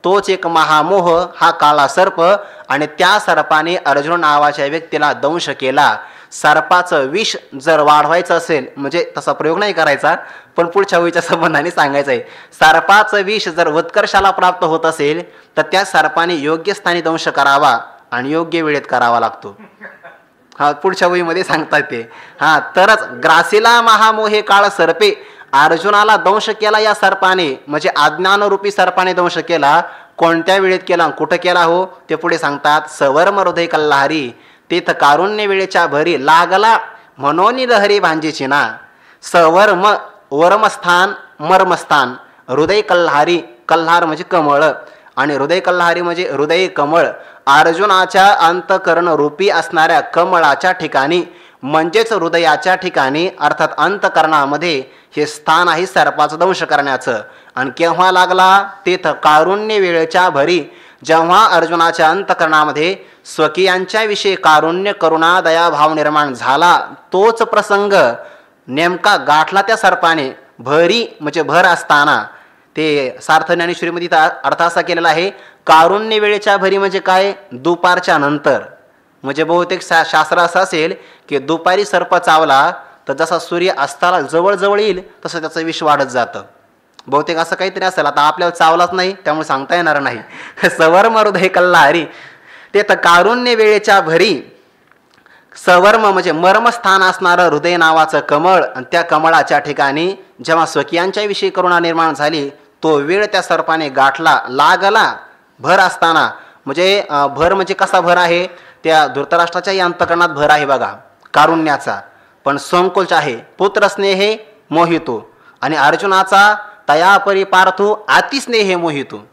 तोच एक महामोह हा काळा सर्प. आणि त्या सर्पाने अर्जुन नावाच्या व्यक्तीला दंश केला. सर्पाचं विष जर वाढवायचं असेल म्हणजे तसा प्रयोग नाही करायचा पण पुढच्या वेळीच्या संबंधाने सांगायचं आहे. सर्पाचं विष जर उत्कर्षाला प्राप्त होत असेल तर त्या सर्पाने योग्य स्थानी दंश करावा आणि योग्य वेळेत करावा लागतो. हा पुढच्या वहीमध्ये सांगतात ते. हा तरच ग्रासिला महामोहे काळ सर्पे. अर्जुनाला दंश केला या सर्पाने म्हणजे अज्ञानरूपी सर्पाने दंश केला. कोणत्या वेळेत केला कुठं केला हो ते पुढे सांगतात. सवर्म हृदय कल्हारी तेथ कारुण्य वेळेच्या भरी लागला म्हणून लहरी भांजेची ना. सवर्म वर्मस्थान मर्मस्थान हृदय कल्हारी. कल्हार म्हणजे कमळ आणि हृदय कल्हारी म्हणजे हृदय कमळ. अर्जुनाच्या अंतकरण रूपी असणाऱ्या कमळाच्या ठिकाणी म्हणजेच हृदयाच्या ठिकाणी अर्थात अंतकरणामध्ये हे स्थान आहे सर्पाचं दंश करण्याचं. आणि केव्हा लागला? तेथ कारुण्य वेळेच्या भरी. जेव्हा अर्जुनाच्या अंतकरणामध्ये स्वकीयांच्या विषयी कारुण्य करुणा दया भाव निर्माण झाला तोच प्रसंग नेमका गाठला त्या सर्पाने. भरी म्हणजे भर असताना. ते सार्थ ज्ञानेश्वरीमध्ये अर्थ असा केलेला आहे कारुण्य वेळेच्या भरी म्हणजे काय? दुपारच्या नंतर. म्हणजे बहुतेक शास्त्र असं असेल की दुपारी सर्प चावला तर जसा सूर्य अस्ताला जवळजवळ येईल तसं त्याचं विष वाढत जातं. बहुतेक असं काहीतरी असेल. आता आपल्याला चावलाच नाही त्यामुळे सांगता येणार नाही. सवर्म हृदय कल्हारी ते तर कारुण्य वेळेच्या भरी. सवर्म म्हणजे मर्मस्थान असणारं हृदय नावाचं कमळ आणि त्या कमळाच्या ठिकाणी जेव्हा स्वकीयांच्या विषयी करुणा निर्माण झाली तो वेळ त्या सर्पाने गाठला. लागला भर असताना. म्हणजे भर म्हणजे कसा भर आहे? त्या धृतराष्ट्राच्याही अंतकरणात भर आहे बघा कारुण्याचा. पण संकोच आहे. पुत्रस्नेहे मोहितो आणि अर्जुनाचा तयापरी पार्थो अतिस्नेहे मोहितो.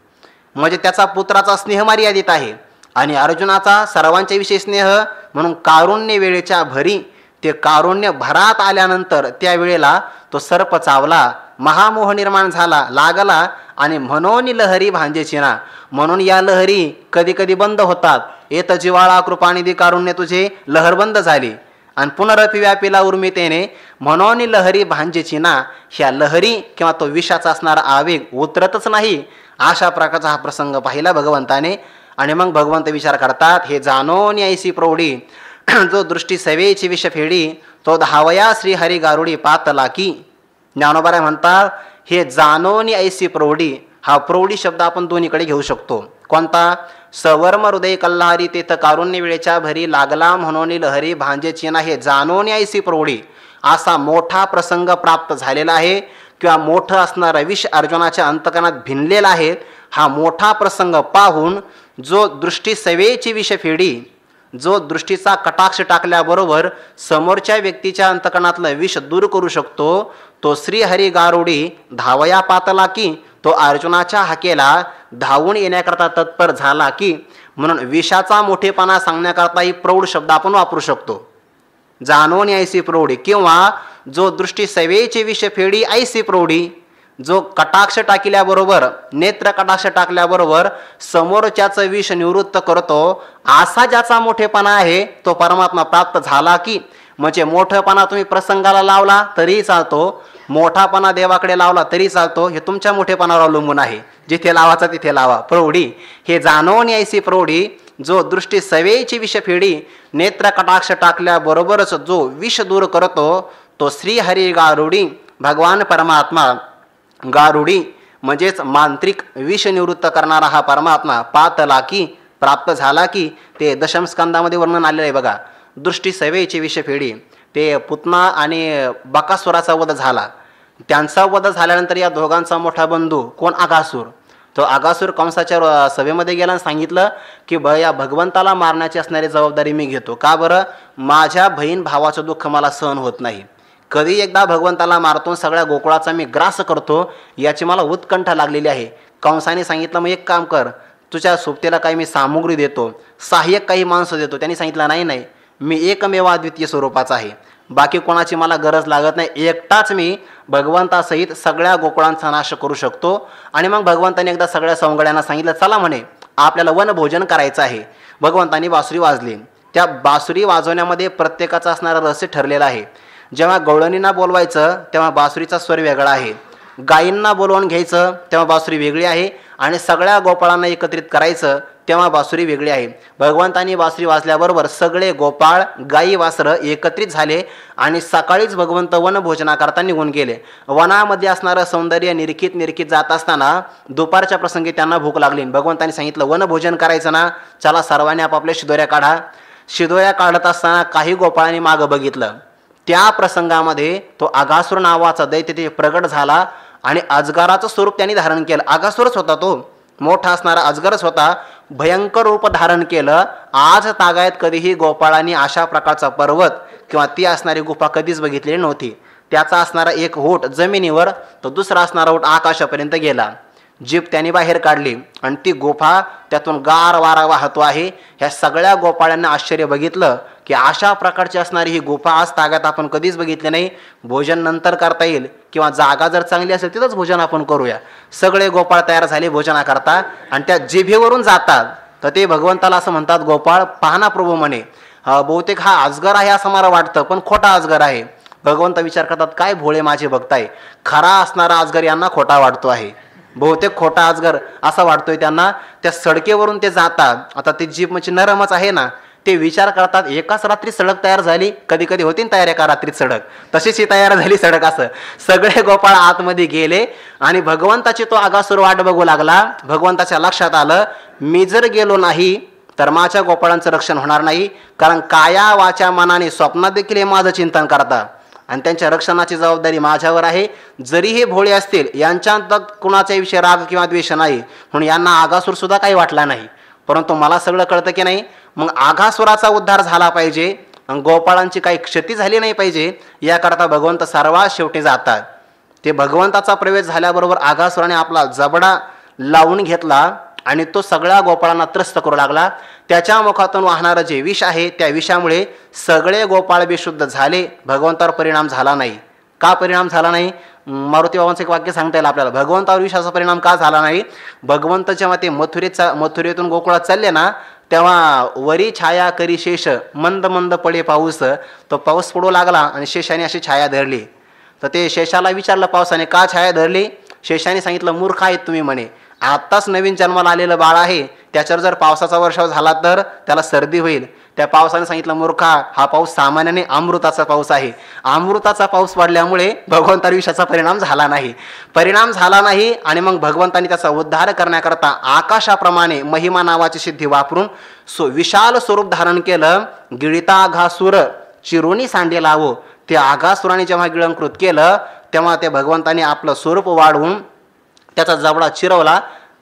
म्हणजे त्याचा पुत्राचा स्नेह मर्यादित आहे आणि अर्जुनाचा सर्वांच्या विषयी स्नेह म्हणून कारुण्य वेळेच्या भरी. ते कारुण्य भरात आल्यानंतर त्या वेळेला तो सर्प चावला. महामोह निर्माण झाला लागला आणि म्हणून लहरी भांजेची ना. म्हणून या लहरी कधी कधी बंद होतात. येत जिवाळा कृपानिधी कारुण्य तुझे लहर बंद झाली आणि पुनरपि व्यापीला उर्मितेने म्हणून लहरी भांजेची ना. ह्या लहरी किंवा तो विषाचा असणारा आवेग उतरतच नाही. अशा प्रकारचा हा प्रसंग पाहिला भगवंताने. आणि मग भगवंत विचार करतात हे जाणून यायसी प्रौढी जो दृष्टी सवेची विष फेडी तो धावया श्रीहरी गारुडी पातला की. ज्ञानोबा म्हणतात हे जाणोनी ऐसी प्रौढी. हा प्रौढी शब्द आपण दोन्हीकडे घेऊ शकतो. कोणता? सवर्म हृदय कल्हारी तेथ कारुण्य वेळेच्या भरी लागला म्हणून लहरी भांजे चिना. हे जाणोनी ऐसी प्रौढी असा मोठा प्रसंग प्राप्त झालेला आहे किंवा मोठं असणारं विष अर्जुनाच्या अंतकरणात भिनलेला आहे. हा मोठा प्रसंग पाहून जो दृष्टी सवेची विष फेडी, जो दृष्टीचा कटाक्ष टाकल्याबरोबर समोरच्या व्यक्तीच्या अंतकरणातलं विष दूर करू शकतो, तो श्रीहरी गारुडी धावया पातला की. तो अर्जुनाच्या हाकेला धावून येण्याकरता तत्पर झाला की. म्हणून विषाचा मोठेपणा सांगण्याकरता ही प्रौढ शब्द आपण वापरू शकतो. जाणून ऐसी प्रौढी किंवा जो दृष्टी सवेची विष फेडी ऐसी प्रौढी, जो कटाक्ष टाकल्याबरोबर, नेत्र कटाक्ष टाकल्याबरोबर समोरच्याचं विष निवृत्त करतो, असा ज्याचा मोठेपणा आहे तो परमात्मा प्राप्त झाला की. म्हणजे मोठेपणा तुम्ही प्रसंगाला लावला तरी चालतो, मोठापणा देवाकडे लावला तरी चालतो. हे तुमच्या मोठेपणावर अवलंबून आहे. जिथे लावायचा तिथे लावा. प्रौढी हे जाणून ऐसी प्रौढी जो दृष्टी सवेची विष फेडी, नेत्र कटाक्ष टाकल्याबरोबरच जो विष दूर करतो तो श्रीहरी गारुडी. भगवान परमात्मा गारुडी म्हणजेच मांत्रिक विष निवृत्त करणारा हा परमात्मा पातला की, प्राप्त झाला की. ते दशम स्कंदामध्ये वर्णन आलेलं आहे बघा. दृष्टी सवेची विष फेडी. ते पुतना आणि बकासुराचा वध झाला. त्यांचा वध झाल्यानंतर या दोघांचा मोठा बंधू कोण? आगासूर. तो आगासूर कंसाच्या सभेमध्ये गेला आणि सांगितलं की या भगवंताला मारण्याची असणारी जबाबदारी मी घेतो. का बरं? माझ्या बहीण भावाचं दुःख मला सहन होत नाही. कधी एकदा भगवंताला मारतो, सगळ्या गोकुळाचा मी ग्रास करतो, याची मला उत्कंठा लागलेली आहे. कंसाने सांगितलं मग एक काम कर, तुझ्या सोबतीला काही मी सामुग्री देतो, सहाय्यक काही माणसं देतो. त्यांनी सांगितलं नाही नाही, मी एकमेव अद्वितीय स्वरूपाचा आहे, बाकी कोणाची मला गरज लागत नाही. एकटाच मी भगवंतासहित सगळ्या गोकुळांचा नाश करू शकतो. आणि मग भगवंताने एकदा सगळ्या सवंगड्यांना सांगितलं चला म्हणे आपल्याला वनभोजन करायचं आहे. भगवंतांनी बासुरी वाजली. त्या बासुरी वाजवण्यामध्ये प्रत्येकाचा असणारा रहस्य ठरलेला आहे. जेव्हा गवळणींना बोलवायचं तेव्हा बासुरीचा स्वर वेगळा आहे, गायींना बोलवून घ्यायचं तेव्हा बासुरी वेगळी आहे, आणि सगळ्या गोपाळांना एकत्रित करायचं तेव्हा बासुरी वेगळी आहे. भगवंतांनी बासुरी वाजल्याबरोबर सगळे गोपाळ गायी वासरं एकत्रित झाले आणि सकाळीच भगवंत वनभोजनाकरता निघून गेले. वनामध्ये असणारं सौंदर्य निरखित जात असताना दुपारच्या प्रसंगी त्यांना भूक लागली. भगवंतांनी सांगितलं वनभोजन करायचं ना, चला सर्वांनी आपापल्या शिदोऱ्या काढा. शिदोऱ्या काढत असताना काही गोपाळांनी मागं बघितलं. त्या प्रसंगामध्ये तो आगासूर नावाचा दैत्य ते प्रगट झाला आणि अजगराचं स्वरूप त्यांनी धारण केलं. आगासूरच होता तो, मोठा असणारा अजगरच होता. भयंकर रूप धारण केलं. आज तागायत कधीही गोपाळांनी अशा प्रकारचा पर्वत किंवा ती असणारी गुफा कधीच बघितलेली नव्हती. त्याचा असणारा एक होठ जमिनीवर, तो दुसरा असणारा होठ आकाशापर्यंत गेला. जीभ त्यांनी बाहेर काढली आणि ती गुफा त्यातून गार वारा वाहतो आहे. ह्या सगळ्या गोपाळांना आश्चर्य बघितलं की अशा प्रकारची असणारी ही गुफा आज तागात आपण कधीच बघितली नाही. भोजन नंतर करता येईल किंवा जागा जर चांगली असेल तिथंच भोजन आपण करूया. सगळे गोपाळ तयार झाले भोजनाकरता आणि त्या जिभेवरून जातात. तर ते भगवंताला असं म्हणतात, गोपाळ पाहना प्रभू म्हणे, बहुतेक हा अजगर आहे असं मला वाटतं, पण खोटा अजगर आहे. भगवंत विचार करतात काय भोळे माझे भक्त आहे, खरा असणारा अजगर यांना खोटा वाटतो आहे, बहुतेक खोटा अजगर असा वाटतोय त्यांना. त्या सडकेवरून ते जातात. आता ती जीभ म्हणजे नरमच आहे ना, ते विचार करतात एकाच रात्री सडक तयार झाली, कधी कधी होती तयार एका रात्रीत सडक, तशीच ही तयार झाली सडक. असं सगळे गोपाळ आतमध्ये गेले आणि भगवंताची तो आगासूर वाट बघू लागला. भगवंताच्या लक्षात आलं मी जर गेलो नाही तर माझ्या गोपाळांचं रक्षण होणार नाही, कारण काया वाचा मनाने स्वप्नात देखील हे माझं चिंतन करतात आणि त्यांच्या रक्षणाची जबाबदारी माझ्यावर आहे. जरी हे भोळे असतील यांच्यात कुणाच्याही विषयी राग किंवा द्वेष नाही, म्हणून यांना आगासूर सुद्धा काही वाटला नाही. परंतु मला सगळं कळतं की नाही, मग आगासुराचा उद्धार झाला पाहिजे, गोपाळांची काही क्षती झाली नाही पाहिजे, याकरता भगवंत सर्वात शेवटी जातात. ते भगवंताचा प्रवेश झाल्याबरोबर आगासुराने आपला जबडा लावून घेतला आणि तो सगळ्या गोपाळांना त्रस्त करू लागला. त्याच्या मुखातून वाहणारं जे विष आहे त्या विषामुळे सगळे गोपाळ बेशुद्ध झाले. भगवंतावर परिणाम झाला नाही. का परिणाम झाला नाही? मारुती बाबांचं एक वाक्य सांगता येईल आपल्याला. भगवंतावर विषाचा परिणाम का झाला नाही? भगवंत जेव्हा ते मथुरेतून गोकुळात चालले ना, तेव्हा वरी छाया करी शेष मंद मंद पडे पाऊस. तो पाऊस पडू लागला आणि शेषाने अशी छाया धरली. तर ते शेषाला विचारलं पावसाने का छाया धरली? शेषाने सांगितलं मूर्ख आहेत तुम्ही म्हणे, आत्ताच नवीन जन्माला आलेलं बाळ आहे, त्याच्यावर जर पावसाचा वर्षाव झाला तर त्याला सर्दी होईल. त्या पावसाने सांगितलं, मूर्खा, हा पाऊस सामान्याने अमृताचा पाऊस आहे. अमृताचा पाऊस पडल्यामुळे भगवंतावर विषाचा परिणाम झाला नाही आणि मग भगवंतांनी त्याचा उद्धार करण्याकरता आकाशाप्रमाणे महिमा नावाची सिद्धी वापरून विशाल स्वरूप धारण केलं. गिळिताघासुर चिरोनी सांडे लावो. ते आघासुराने जेव्हा गिळंकृत केलं तेव्हा ते भगवंतांनी आपलं स्वरूप वाढवून त्याचा जबडा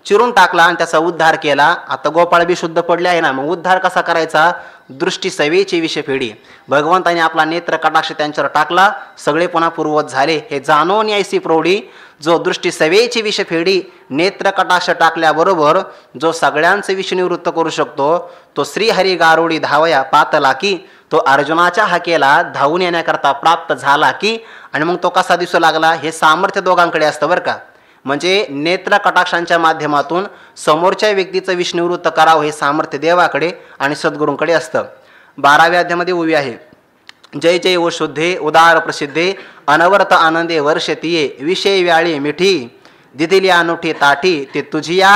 चिरून टाकला आणि त्याचा उद्धार केला. आता गोपाळ बी शुद्ध पडले आहे ना, मग उद्धार कसा करायचा? दृष्टी सवेची विषफेडी. भगवंताने आपला नेत्र कटाक्ष त्यांच्यावर टाकला, सगळे पुन्हा पूर्ववत झाले. हे जाणून यायची प्रौढी. जो दृष्टी सवेची विषफेडी, नेत्र कटाक्ष टाकल्याबरोबर जो सगळ्यांचे विष निवृत्त करू शकतो, तो श्रीहरी गारुडी धावया पातला की, तो अर्जुनाच्या हाकेला धावून येण्याकरता प्राप्त झाला की. आणि मग तो कसा दिसू लागला? हे सामर्थ्य दोघांकडे असतं बरं का. म्हणजे नेत्र कटाक्षांच्या माध्यमातून समोरच्या व्यक्तीचं विष निवृत्त करावं हे सामर्थ्य देवाकडे आणि सद्गुरूंकडे असतं. 12व्या अध्यामध्ये उभी आहे, जय जय ओ शुद्धे उदार प्रसिद्धे अनवर्त आनंदे वर्षतीये विषय व्याळी मिठी दिदिली अनोठी ताठी ते तुझिया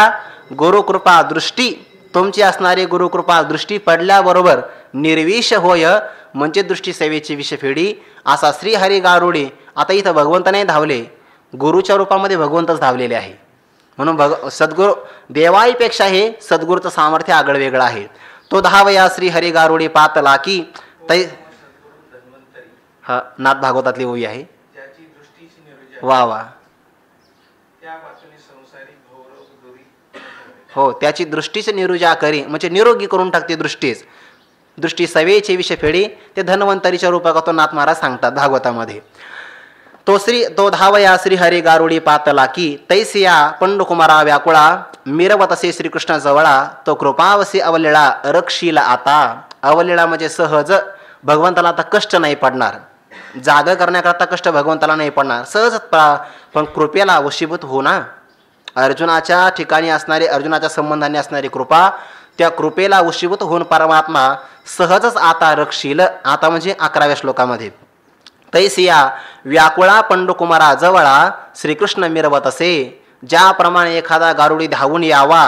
गुरुकृपा दृष्टी. तुमची असणारी गुरुकृपा दृष्टी पडल्याबरोबर निर्विष होय, म्हणजे दृष्टी सेवेची विषफेडी. असा श्रीहरी गारुडी. आता इथं भगवंत नाही धावले, गुरुच्या रूपामध्ये भगवंतच धावलेले आहे. म्हणून सद्गुरू देवाईपेक्षा हे सद्गुरूचं सामर्थ्य आगळ वेगळं आहे. तो धावया श्रीहरी गारुडी पातला की. तै हा नाथ भागवतातली ओवी आहे. वा वा. हो, त्याची दृष्टीच निरुजा करी, म्हणजे निरोगी करून टाकते दृष्टीच. दृष्टी सवेची विषफेडी ते धन्वंतरीच्या रूपात तो नाथ महाराज सांगतात भागवतामध्ये. तो धावया श्रीहरी गारुडी पातला की, तैसिया पंडुकुमारा व्याकुळा मिरवतसे श्रीकृष्ण जवळा. तो कृपावसी अवलिळा रक्षील आता. अवलिळा म्हणजे सहज. भगवंताला आता कष्ट नाही पडणार, जाग करण्याकरता कष्ट भगवंताला नाही पडणार, सहज. पण कृपेला वशीभूत हो ना. अर्जुनाच्या ठिकाणी असणारी, अर्जुनाच्या संबंधाने असणारी कृपा, त्या कृपेला वशीभूत होऊन परमात्मा सहजच आता रक्षील. आता म्हणजे 11व्या श्लोकामध्ये, तैसिया व्याकुळा पंडुकुमारा जवळा श्रीकृष्ण मिरवत असे. ज्याप्रमाणे एखादा गारुडी धावून यावा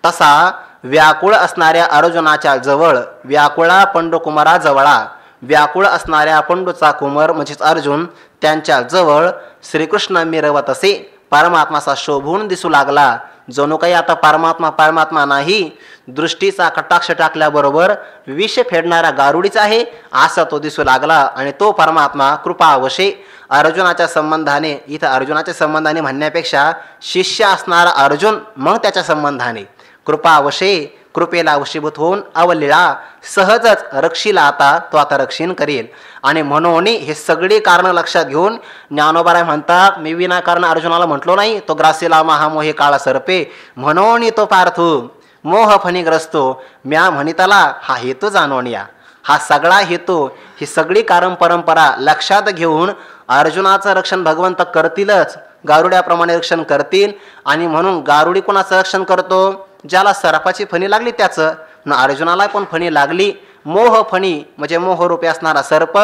तसा व्याकुळ असणाऱ्या अर्जुनाच्या जवळ, व्याकुळा पंडुकुमारा जवळा, व्याकुळ असणाऱ्या पंडूचा कुमार म्हणजेच अर्जुन, त्यांच्या जवळ श्रीकृष्ण मिरवत असे. परमात्माचा शोभून दिसू लागला. जणू काही आता परमात्मा नाही, दृष्टीचा कटाक्ष टाकल्याबरोबर विष फेडणारा गारुडीच आहे असा तो दिसू लागला. आणि तो परमात्मा कृपावशे अर्जुनाच्या संबंधाने, इथं अर्जुनाच्या संबंधाने म्हणण्यापेक्षा शिष्य असणारा अर्जुन मग त्याच्या संबंधाने कृपावशे, कृपेला वशीभूत होऊन अवलिळा सहजच रक्षीला. आता तो आता रक्षण करेल. आणि म्हणून हे सगळी कारणं लक्षात घेऊन ज्ञानोबाराय म्हणतात, मी विनाकारण अर्जुनाला म्हटलो नाही, तो ग्रासीला महामोहे काळा सरपे म्हणून तो पार्थू मोह फणीग्रस्तो. म्या म्हणिताला हा हेतू जाणून या. हा सगळा हेतू, ही सगळी कारण परंपरा लक्षात घेऊन अर्जुनाचं रक्षण भगवंत करतीलच, गारुड्याप्रमाणे रक्षण करतील. आणि म्हणून गारुडी कोणाचं रक्षण करतो? ज्याला सर्पाची फणी लागली त्याचं. अर्जुनाला पण फणी लागली, मोह फणी म्हणजे मोहरूपी असणारा सर्प,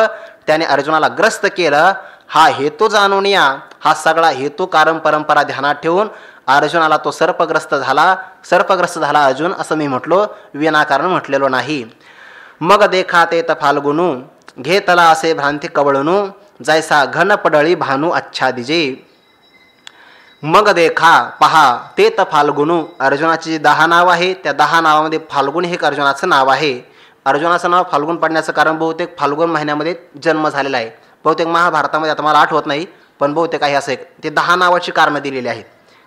त्याने अर्जुनाला ग्रस्त केलं. हा हेतू जाणून या. हा सगळा हेतू कारण परंपरा ध्यानात ठेवून अर्जुनाला तो सर्पग्रस्त झाला अर्जुन, असं मी म्हटलो, विनाकारण म्हटलेलो नाही. मग देखा ते फाल्गुनू घेतला असे भ्रांती कवळणू जैसा घन पडळी भानू आच्छादिजे. मग देखा पहा ते फाल्गुनू, अर्जुनाची 10 नाव आहे, त्या 10 नावामध्ये फाल्गुन हे एक अर्जुनाचं नाव आहे. अर्जुनाचं नाव फाल्गुन पडण्याचं कारण बहुतेक फाल्गुन महिन्यामध्ये जन्म झालेला आहे. बहुतेक महाभारतामध्ये, आता मला आठवत नाही, पण बहुतेक आहे असं एक, ते 10 नावाची कारणं दिलेली आहेत.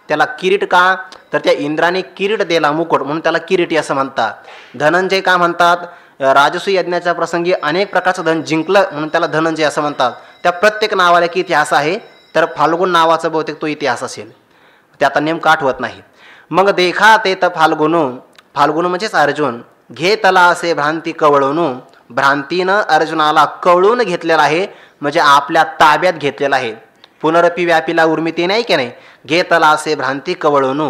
त्याला किरीट का, तर त्या इंद्राने किरीट दिला, मुकुट, म्हणून त्याला किरीटी असं म्हणतात. धनंजय का म्हणतात, राजसूय यज्ञाच्या प्रसंगी अनेक प्रकारचं धन जिंकलं म्हणून त्याला धनंजय असं म्हणतात. त्या प्रत्येक नावाला की इतिहास आहे, तर फाल्गुन नावाचा बहुतेक तो इतिहास असेल, ते आता नेमकं आठवत नाही. मग देखा ते फाल्गुनू, फाल्गुन म्हणजेच अर्जुन, घेतला असे भ्रांती कवळून, भ्रांतीनं अर्जुनाला कवळून घेतलेला आहे, म्हणजे आपल्या ताब्यात घेतलेला आहे. पुनरपी व्यापीला उर्मिती नाही की नाही, घेतला असे भ्रांती कवळून.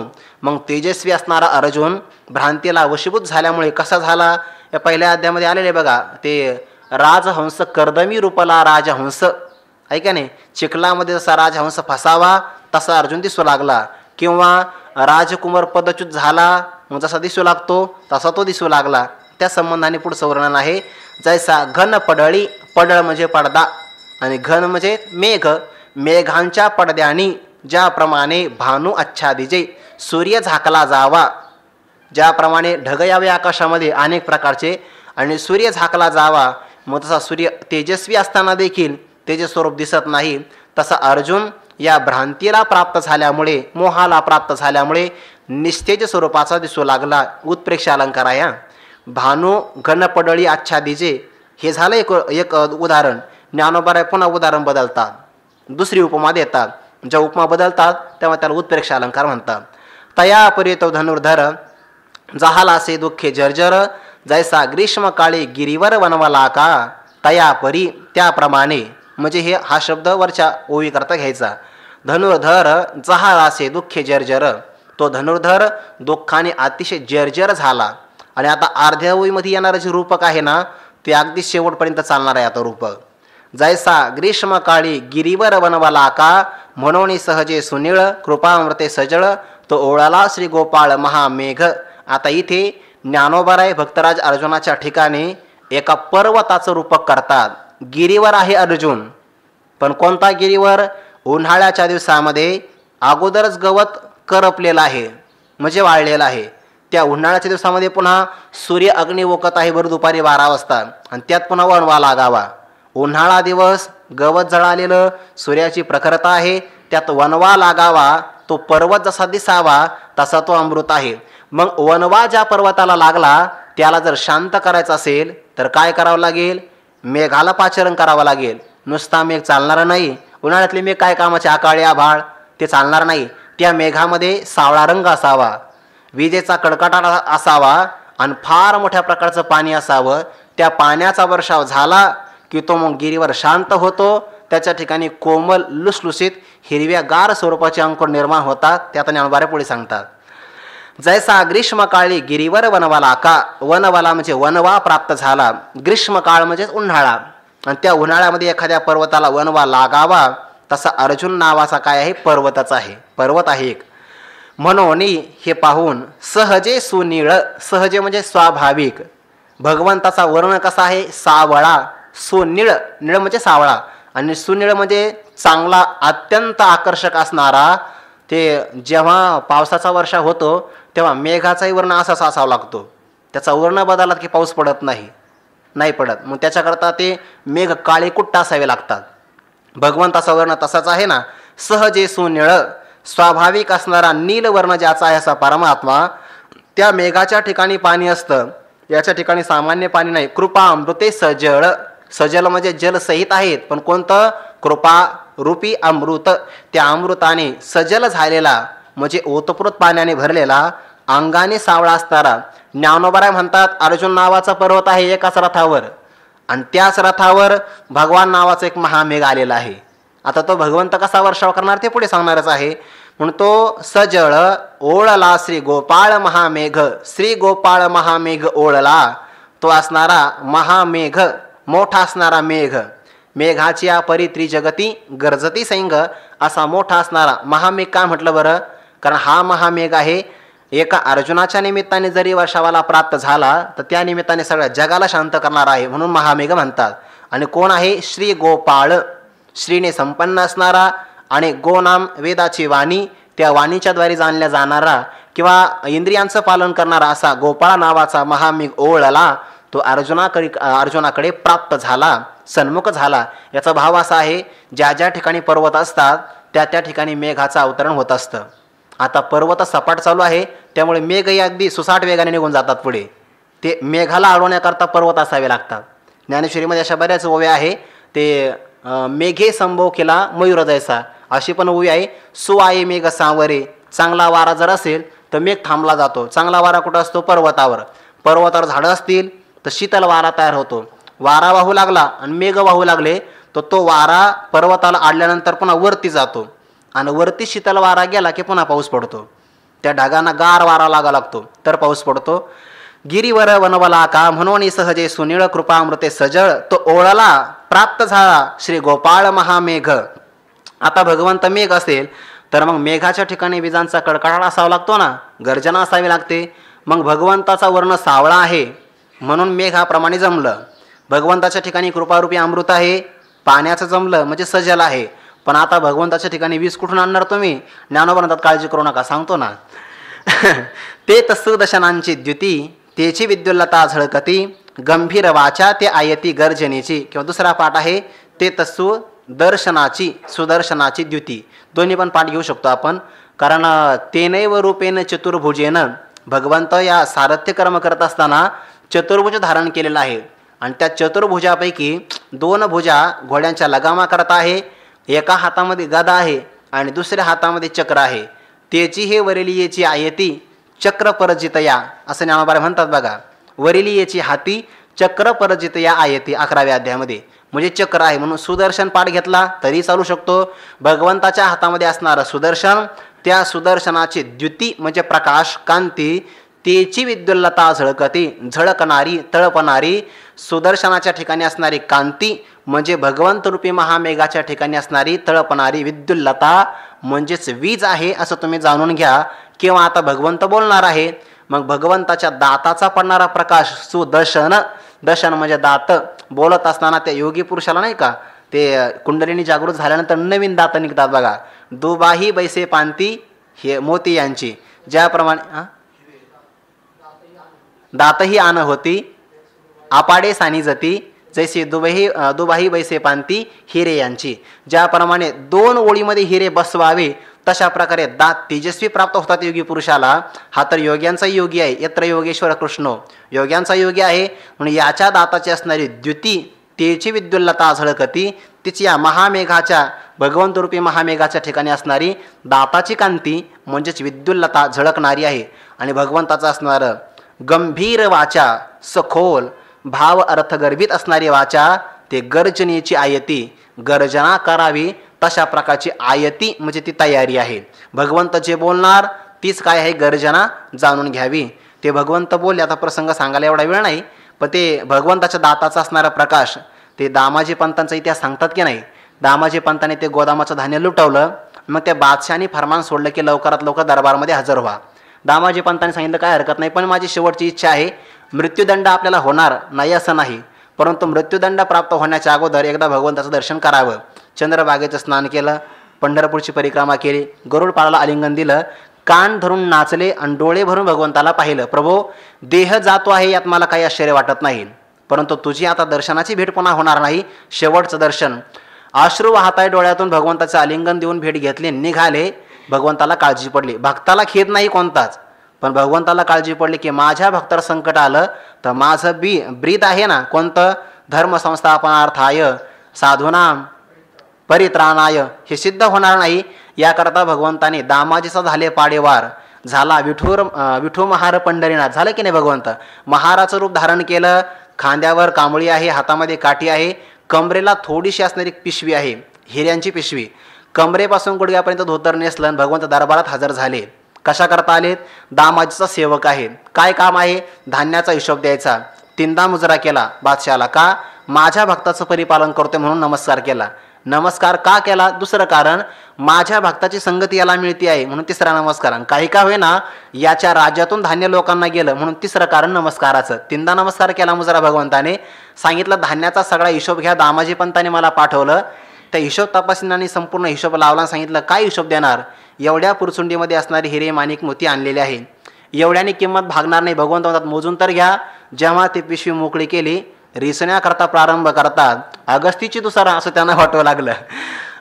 मग तेजस्वी असणारा अर्जुन भ्रांतीला वशीभूत झाल्यामुळे कसा झाला? या पहिल्या अध्यायामध्ये आलेले बघा, ते राजहंस कर्दमी रूपला राजहंस आहे का नाही. चिखलामध्ये जसा राजहंस फसावा तसा अर्जुन दिसू लागला, किंवा राजकुमार पदच्युत झाला मग जसा दिसू लागतो तसा तो दिसू लागला. त्या संबंधाने पुढचं वर्णन आहे. जैसा घन पडळी, पडळ म्हणजे पडदा आणि घन म्हणजे मेघ, मेघांच्या पडद्यानी ज्याप्रमाणे भानू आच्छादिजे, सूर्य झाकला जावा, ज्याप्रमाणे ढग यावे आकाशामध्ये अनेक प्रकारचे आणि सूर्य झाकला जावा, मग तसा सूर्य तेजस्वी असताना देखील तेजे स्वरूप दिसत नाही, तसा अर्जुन या भ्रांतीला प्राप्त झाल्यामुळे, मोहाला प्राप्त झाल्यामुळे निस्तेज स्वरूपाचा दिसू लागला. उत्प्रेक्ष अलंकार आहे. भानू घनपडळी आच्छादिजे हे झालं एक उदाहरण. ज्ञानोबा पुन्हा उदाहरण बदलतात, दुसरी उपमा देतात. ज्या उपमा बदलतात तेव्हा त्याला उत्प्रेक्ष अलंकार म्हणतात. तया परितो धनुर्धर जहालासे दुःखे जर्जर, जैसा ग्रीष्मकाळी गिरीवर वनवला का, तया परी त्याप्रमाणे, म्हणजे हा शब्द वरच्या ओवी करता घ्यायचा. धनुर्धर जहालासे दुःखे जर्जर, तो धनुर्धर दुःखाने अतिशय जर्जर झाला. आणि आता अर्ध्या ओवीमध्ये येणारं जे रूपक आहे ना ते अगदी शेवटपर्यंत चालणार आहे आता रूपक. जैसा ग्रीष्मकाळी गिरीवर वनवला का, म्हणून सहजे सुनीळ कृपामृते सजळ, तो ओळाला श्री गोपाळ महामेघ. आता इथे ज्ञानोबाराय भक्तराज अर्जुनाच्या ठिकाणी एका पर्वताचं रूपक करतात. गिरीवर आहे अर्जुन, पण कोणता गिरीवर? उन्हाळ्याच्या दिवसामध्ये अगोदरच गवत करपलेलं आहे म्हणजे वाळलेलं आहे. त्या उन्हाळ्याच्या दिवसामध्ये पुन्हा सूर्य अग्नी ओकत आहे भर दुपारी 12 वाजता आणि त्यात पुन्हा वणवा लागावा. उन्हाळा दिवस, गवत जळालेलं, सूर्याची प्रखरता आहे, त्यात वणवा लागावा. तो पर्वत जसा दिसावा तसा तो अमृत आहे. मग वणवा ज्या पर्वताला लागला त्याला जर शांत करायचं असेल तर काय करावं लागेल? मेघाला पाचारण करावं लागेल. नुसता मेघ चालणार नाही. उन्हाळ्यातले मेघ काय कामाचे? आकाळी आभाळ, ते चालणार नाही. त्या मेघामध्ये सावळा रंग असावा, विजेचा कडकडाट असावा आणि फार मोठ्या प्रकारचं पाणी असावं. त्या पाण्याचा वर्षाव झाला की तो मग गिरीवर शांत होतो. त्याच्या ठिकाणी कोमल लुसलुसीत हिरव्या गार स्वरूपाचे अंकुर निर्माण होतात. त्यात ज्ञानोबा पुढे सांगतात. जैसा ग्रीष्मकाळी गिरीवर वनवाला का, वनवाला म्हणजे वनवा प्राप्त झाला. ग्रीष्मकाळ म्हणजेच उन्हाळा आणि त्या उन्हाळ्यामध्ये एखाद्या पर्वताला वनवा लागावा तसा अर्जुन नावाचा काय आहे? पर्वतच आहे, पर्वत आहे एक. म्हणून हे पाहून सहजे सुनीळ, सहजे म्हणजे स्वाभाविक. भगवंताचा वर्ण कसा आहे? सावळा. सुनीळ, निळ म्हणजे सावळा आणि सुनीळ म्हणजे चांगला, अत्यंत आकर्षक असणारा. ते जेव्हा पावसाचा वर्षा होतो तेव्हा मेघाचाही वर्ण असाच असावा लागतो. त्याचा वर्ण बदलला की पाऊस पडत नाही पडत. मग त्याच्याकरता ते मेघ काळे कुट्ट असावे लागतात. भगवंताचा वर्ण तसाच आहे ना. सहजे सुनीळ, स्वाभाविक असणारा नीलवर्ण ज्याचा आहे असा परमात्मा. त्या मेघाच्या ठिकाणी पाणी असतं, याच्या ठिकाणी सामान्य पाणी नाही. कृपा अमृते सजळ, सजल म्हणजे जलसहित आहेत, पण कोणतं? कृपा रूपी अमृत. त्या अमृताने सजल झालेला म्हणजे ओतप्रोत पाण्याने भरलेला, अंगाने सावळा असणारा. ज्ञानोबा म्हणतात अर्जुन नावाचा पर्वत आहे एकाच रथावर आणि त्याच रथावर भगवान नावाचा एक महामेघ आलेला आहे. आता तो भगवंत कसा वर्षाव करणार ते पुढे सांगणारच आहे. म्हणून तो सजळ ओळला श्री गोपाळ महामेघ, श्री गोपाळ महामेघ ओळला. तो असणारा महामेघ, मोठा असणारा मेघ. मेघाची परी त्रिजगती गर्जती सैंग, असा मोठा असणारा महामेघ. काय म्हटलं बरं? कारण हा महामेघ आहे एका अर्जुनाच्या निमित्ताने जरी वर्षावाला प्राप्त झाला तर त्या निमित्ताने सगळ्या जगाला शांत करणार आहे म्हणून महामेघ म्हणतात. आणि कोण आहे? श्री गोपाळ, श्रीने संपन्न असणारा आणि गो नाम वेदाची वाणी, त्या वाणीच्याद्वारे जाणल्या जाणारा किंवा इंद्रियांचं पालन करणारा असा गोपाळ नावाचा महामेघ ओळला. तो अर्जुनाकडे प्राप्त झाला, सन्मुख झाला. याचा भाव असा आहे ज्या ज्या ठिकाणी पर्वत असतात त्या त्या ठिकाणी मेघाचं अवतरण होत असतं. आता पर्वत सपाट चालू आहे त्यामुळे मेघही अगदी सुसाट वेगाने निघून जातात पुढे. ते मेघाला अडवण्याकरता पर्वत असावे लागतात. ज्ञानेश्वरीमध्ये अशा बऱ्याच ओव्या आहे. ते मेघे संभव केला मयूर जैसा, अशी पण ओवी आहे. सुआये मेघ सांवरे, चांगला वारा जर असेल तर मेघ थांबला जातो. चांगला वारा कुठं असतो? पर्वतावर. पर्वतावर झाडं असतील तर शीतल वारा तयार होतो. वारा वाहू लागला आणि मेघ वाहू लागले तर तो वारा पर्वताला आडल्यानंतर पुन्हा वरती जातो आणि वरती शीतल वारा गेला की पुन्हा पाऊस पडतो. त्या ढगांना गार वारा लागा लागतो तर पाऊस पडतो. गिरीवर वनवला का, म्हणून सहजे सुनीळ कृपामृते सजळ, तो ओळला प्राप्त झाला श्री गोपाळ महामेघ. आता भगवंत मेघ असेल तर मग मेघाच्या ठिकाणी विजांचा कडकडाट असावा लागतो ना, गर्जना असावी लागते. मग भगवंताचा वर्ण सावळा आहे म्हणून मेघ हा प्रमाणे जमलं. भगवंताच्या ठिकाणी कृपारूपी अमृत आहे, पाण्याचं जमलं म्हणजे सजल आहे. पण आता भगवंताच्या ठिकाणी वीज कुठून आणणार तुम्ही? ज्ञानोबा म्हणतात काळजी करू नका, सांगतो ना. ते तत्सुदर्शनांची द्युती तेची विद्युल्लता झळकती, गंभीर वाचा ते आयती गर्जनेची. किंवा दुसरा पाठ आहे ते तत्सु दर्शनाची सुदर्शनाची द्युती. दोन्ही पण पाठ घेऊ शकतो आपण. कारण तेनैव रूपेन चतुर्भुजेन, भगवंत या सारथ्य कर्म करत असताना चतुर्भुज धारण केलेला आहे. आणि त्या चतुर्भुजापैकी 2 भुजा घोड्यांच्या लगामा करत आहे. एका हातामध्ये गदा आहे आणि दुसऱ्या हातामध्ये चक्र आहे. त्याची हे वरिलियेची आयती चक्र परजितया असं ज्ञानोबा म्हणतात बघा. वरिलियेची हाती चक्र परजितया आयती 11व्या अध्यायामध्ये. म्हणजे चक्र आहे म्हणून सुदर्शन पाठ घेतला तरी चालू शकतो. भगवंताच्या हातामध्ये असणारं सुदर्शन, त्या सुदर्शनाची द्युती म्हणजे प्रकाश कांती, तेची विद्युल्लता झळकती, झळकणारी तळपणारी. सुदर्शनाच्या ठिकाणी असणारी कांती म्हणजे भगवंत रूपी महामेघाच्या ठिकाणी असणारी तळपणारी विद्युल्लता म्हणजेच वीज आहे असं तुम्ही जाणून घ्या. किंवा आता भगवंत बोलणार आहे, मग भगवंताच्या दाताचा पडणारा प्रकाश सुदर्शन, दर्शन म्हणजे दात. बोलत असताना त्या योगी पुरुषाला नाही का ते कुंडलिनी जागृत झाल्यानंतर नवीन दात निघतात बघा. दुबाही बैसे पांती हे मोती यांची, ज्याप्रमाणे दातही आन होती आपाडे सानी जती, जैसे दुबाही बैसे पांती हिरे यांची. ज्याप्रमाणे 2 ओळीमध्ये हिरे बसवावे तशा प्रकारे दात तेजस्वी प्राप्त होतात योगी पुरुषाला. हा तर योग्यांचा योगी आहे. यत्र योगेश्वर कृष्ण, योग्यांचा योगी आहे. म्हणून याच्या दाताची असणारी द्युती तेची विद्युल्लता झळकती, तिची या महामेघाच्या भगवंत रूपी महामेघाच्या ठिकाणी असणारी दाताची कांती म्हणजेच विद्युल्लता झळकणारी आहे. आणि भगवंताचं असणारं गंभीर वाचा, सखोल भाव अर्थगर्भित असणारी वाचा, ते गर्जनेची आयती, गर्जना करावी तशा प्रकारची आयती म्हणजे ती तयारी आहे. भगवंत जे बोलणार तीच काय आहे गर्जना जाणून घ्यावी. ते भगवंत बोलले. आता प्रसंग सांगायला एवढा वेळ नाही, पण ते भगवंताच्या दाताचा असणारा प्रकाश, ते दामाजी पंतांचा इतिहास सांगतात की नाही. दामाजी पंतांनी ते गोदामाचं धान्य लुटवलं, मग त्या बादशाहाने फरमान सोडलं की लवकरात लवकर दरबारमध्ये हजर व्हा. दामाजी पंतांनी सांगितलं काय हरकत नाही, पण माझी शेवटची इच्छा आहे, मृत्यूदंड आपल्याला होणार नाही असं नाही, परंतु मृत्यूदंड प्राप्त होण्याच्या अगोदर एकदा भगवंताचं दर्शन करावं. चंद्रभागेचं स्नान केलं, पंढरपूरची परिक्रमा केली, गरुडपाळाला आलिंगन दिलं, कान धरून नाचले आणि डोळे भरून भगवंताला पाहिलं. प्रभो, देह जातो आहे यात मला काही आश्चर्य वाटत नाही, परंतु तुझी आता दर्शनाची भेट पुन्हा होणार नाही. शेवटचं दर्शन. अश्रू वाहताय डोळ्यातून भगवंताचं आलिंगन देऊन भेट घेतली, निघाले. भगवंताला काळजी पडली. भक्ताला खेद नाही कोणताच, पण भगवंताला काळजी पडली की माझ्या भक्ताला संकट आलं तर माझं ब्रीद आहे ना कोणतं, धर्मसंस्थापनार्थाय साधूनाम परित्राणाय, हे सिद्ध होणार नाही. याकरता भगवंताने दामाजीचा झाले पाडेवार, झाला विठू महार पंढरीनाथ. झालं की नाही. भगवंत महाराचं रूप धारण केलं. खांद्यावर कांबळी आहे, हातामध्ये काठी आहे, कमरेला थोडीशी असणारी पिशवी आहे, हिऱ्यांची पिशवी. कमरेपासून गुडघ्यापर्यंत धोतर नेसलं. भगवंत दरबारात हजर झाले. कशा करता आलेत? दामाजीचा सेवक आहे. काय काम आहे? धान्याचा हिशोब द्यायचा. 3दा मुजरा केला बादशाला. का? माझ्या भक्ताचं परिपालन करतोय म्हणून नमस्कार केला. नमस्कार का केला? दुसरं कारण, माझ्या भक्ताची संगती याला मिळती आहे म्हणून 3रा नमस्कार. काही का होईना याच्या राज्यातून धान्य लोकांना गेलं म्हणून 3रं कारण नमस्काराचं. 3दा नमस्कार केला मुजरा भगवंताने. सांगितलं धान्याचा सगळा हिशोब घ्या. दामाजी पंताने मला पाठवलं. त्या हिशोब तपासण्याने संपूर्ण हिशोब लावला. सांगितलं काय हिशोब देणार? एवढ्या पुरचुंडीमध्ये असणारे हिरे माणिक मोती आणलेले आहे, एवढ्याने किंमत भागणार नाही. भगवंत म्हणतात मोजून तर घ्या. जेव्हा ती पिशवी मोकळी केली, रिसण्याकरता प्रारंभ करतात. अगस्तीची दुसरा असं त्यांना वाटवं लागलं.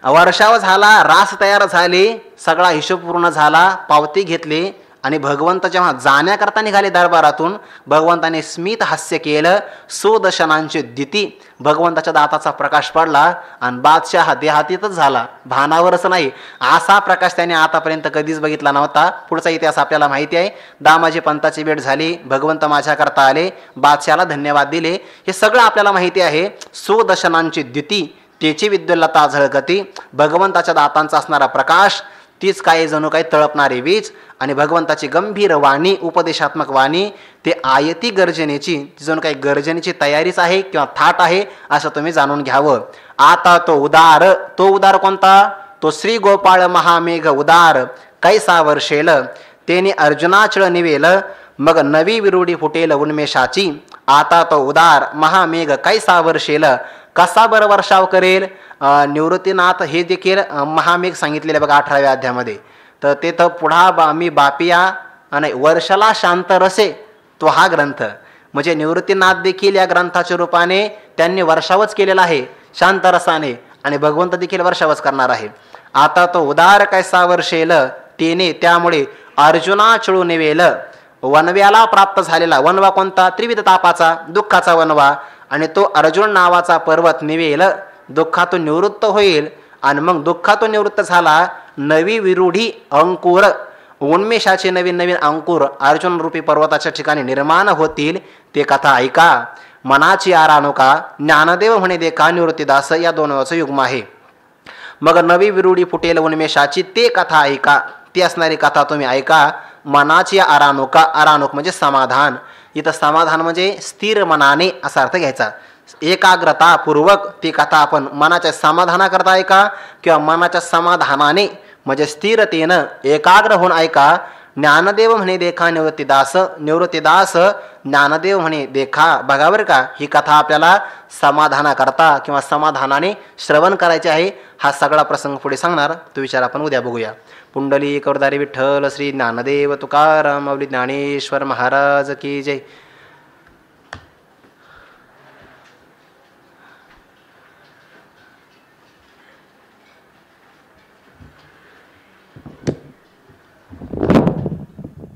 वर्षाव झाला, रास तयार झाली, सगळा हिशोब पूर्ण झाला, पावती घेतली आणि भगवंत जेव्हा जाण्याकरता निघाले दरबारातून, भगवंताने स्मित हास्य केलं. सुदर्शनांची द्युती, भगवंताच्या दाताचा प्रकाश पडला आणि बादशाह देहातीतच झाला, भानावरच नाही. असा प्रकाश त्याने आतापर्यंत कधीच बघितला नव्हता. पुढचा इतिहास आपल्याला माहिती आहे. दामाजी पंताची भेट झाली, भगवंत माझ्याकरता आले, बादशाहाला धन्यवाद दिले, हे सगळं आपल्याला माहिती आहे. सुदर्शनांची द्युती, त्याची विद्युल्लता झळकती, भगवंताच्या दातांचा असणारा प्रकाश, तीच काय जणू काही तळपणारी वीज. आणि भगवंताची गंभीर वाणी, उपदेशात्मक वाणी, ते आयती गर्जनेची, जणू काही गर्जनेची तयारीच आहे किंवा थाट आहे असं तुम्ही जाणून घ्यावं. आता तो उदार कोणता? तो श्री गोपाळ महामेघ उदार कैसा वर्षेल, तेने अर्जुनाचळ निवेल, मग नवी विरुडी फुटेल उन्मेषाची, आता तो उदार महामेघ कैसा वर्षेल, कसा बर वर्षाव करेल. निवृत्तीनाथ हे देखील महामेघ सांगितलेले बघा 18व्या अध्यायामध्ये. तर ते तर पुढा मी बापिया आणि वर्षाला शांत रसे तो हा ग्रंथ, म्हणजे निवृत्तीनाथ देखील या ग्रंथाच्या रूपाने त्यांनी वर्षावच केलेला आहे शांत रसाने, आणि भगवंत देखील वर्षावच करणार आहे. आता तो उदार कैसा वर्षेल, तेने त्यामुळे अर्जुना चळू निवेल. वनव्याला प्राप्त झालेला वनवा कोणता, त्रिविध तापाचा दुःखाचा वनवा, आणि तो अर्जुन नावाचा पर्वत निवेल, दुःखातून निवृत्त होईल. आणि मग दुःखातून निवृत्त झाला, नवी विरूढी अंकुर, उन्मेषाचे नवीन नवीन अंकुर अर्जुन रूपी पर्वताच्या ठिकाणी निर्माण होतील. ते कथा ऐका. मनाची आरानुका, ज्ञानदेव म्हणे देखा निवृत्तीदास, या दोन वेळचं युग्म आहे. मग नवी विरुडी फुटेल उन्मेषाची, ते कथा ऐका, ती असणारी कथा तुम्ही ऐका. मनाची आरानुका, आरानुक म्हणजे समाधान. इथं समाधान म्हणजे स्थिर मनाने असा अर्थ घ्यायचा. एकाग्रतापूर्वक ती कथा आपण मनाच्या समाधानाकरता ऐका किंवा मनाच्या समाधानाने म्हणजे स्थिरतेनं एकाग्र होऊन ऐका. ज्ञानदेव म्हणे देखा निवृत्तीदास, निवृत्तीदास ज्ञानदेव म्हणे देखा. बघा बरं का, ही कथा आपल्याला समाधानाकरता किंवा समाधानाने श्रवण करायचे आहे. हा सगळा प्रसंग पुढे सांगणार, तो विचार आपण उद्या बघूया. पुंडली करदारी विठ्ठल श्री ज्ञानदेव तुकाराम माऊली ज्ञानेश्वर महाराज की जय.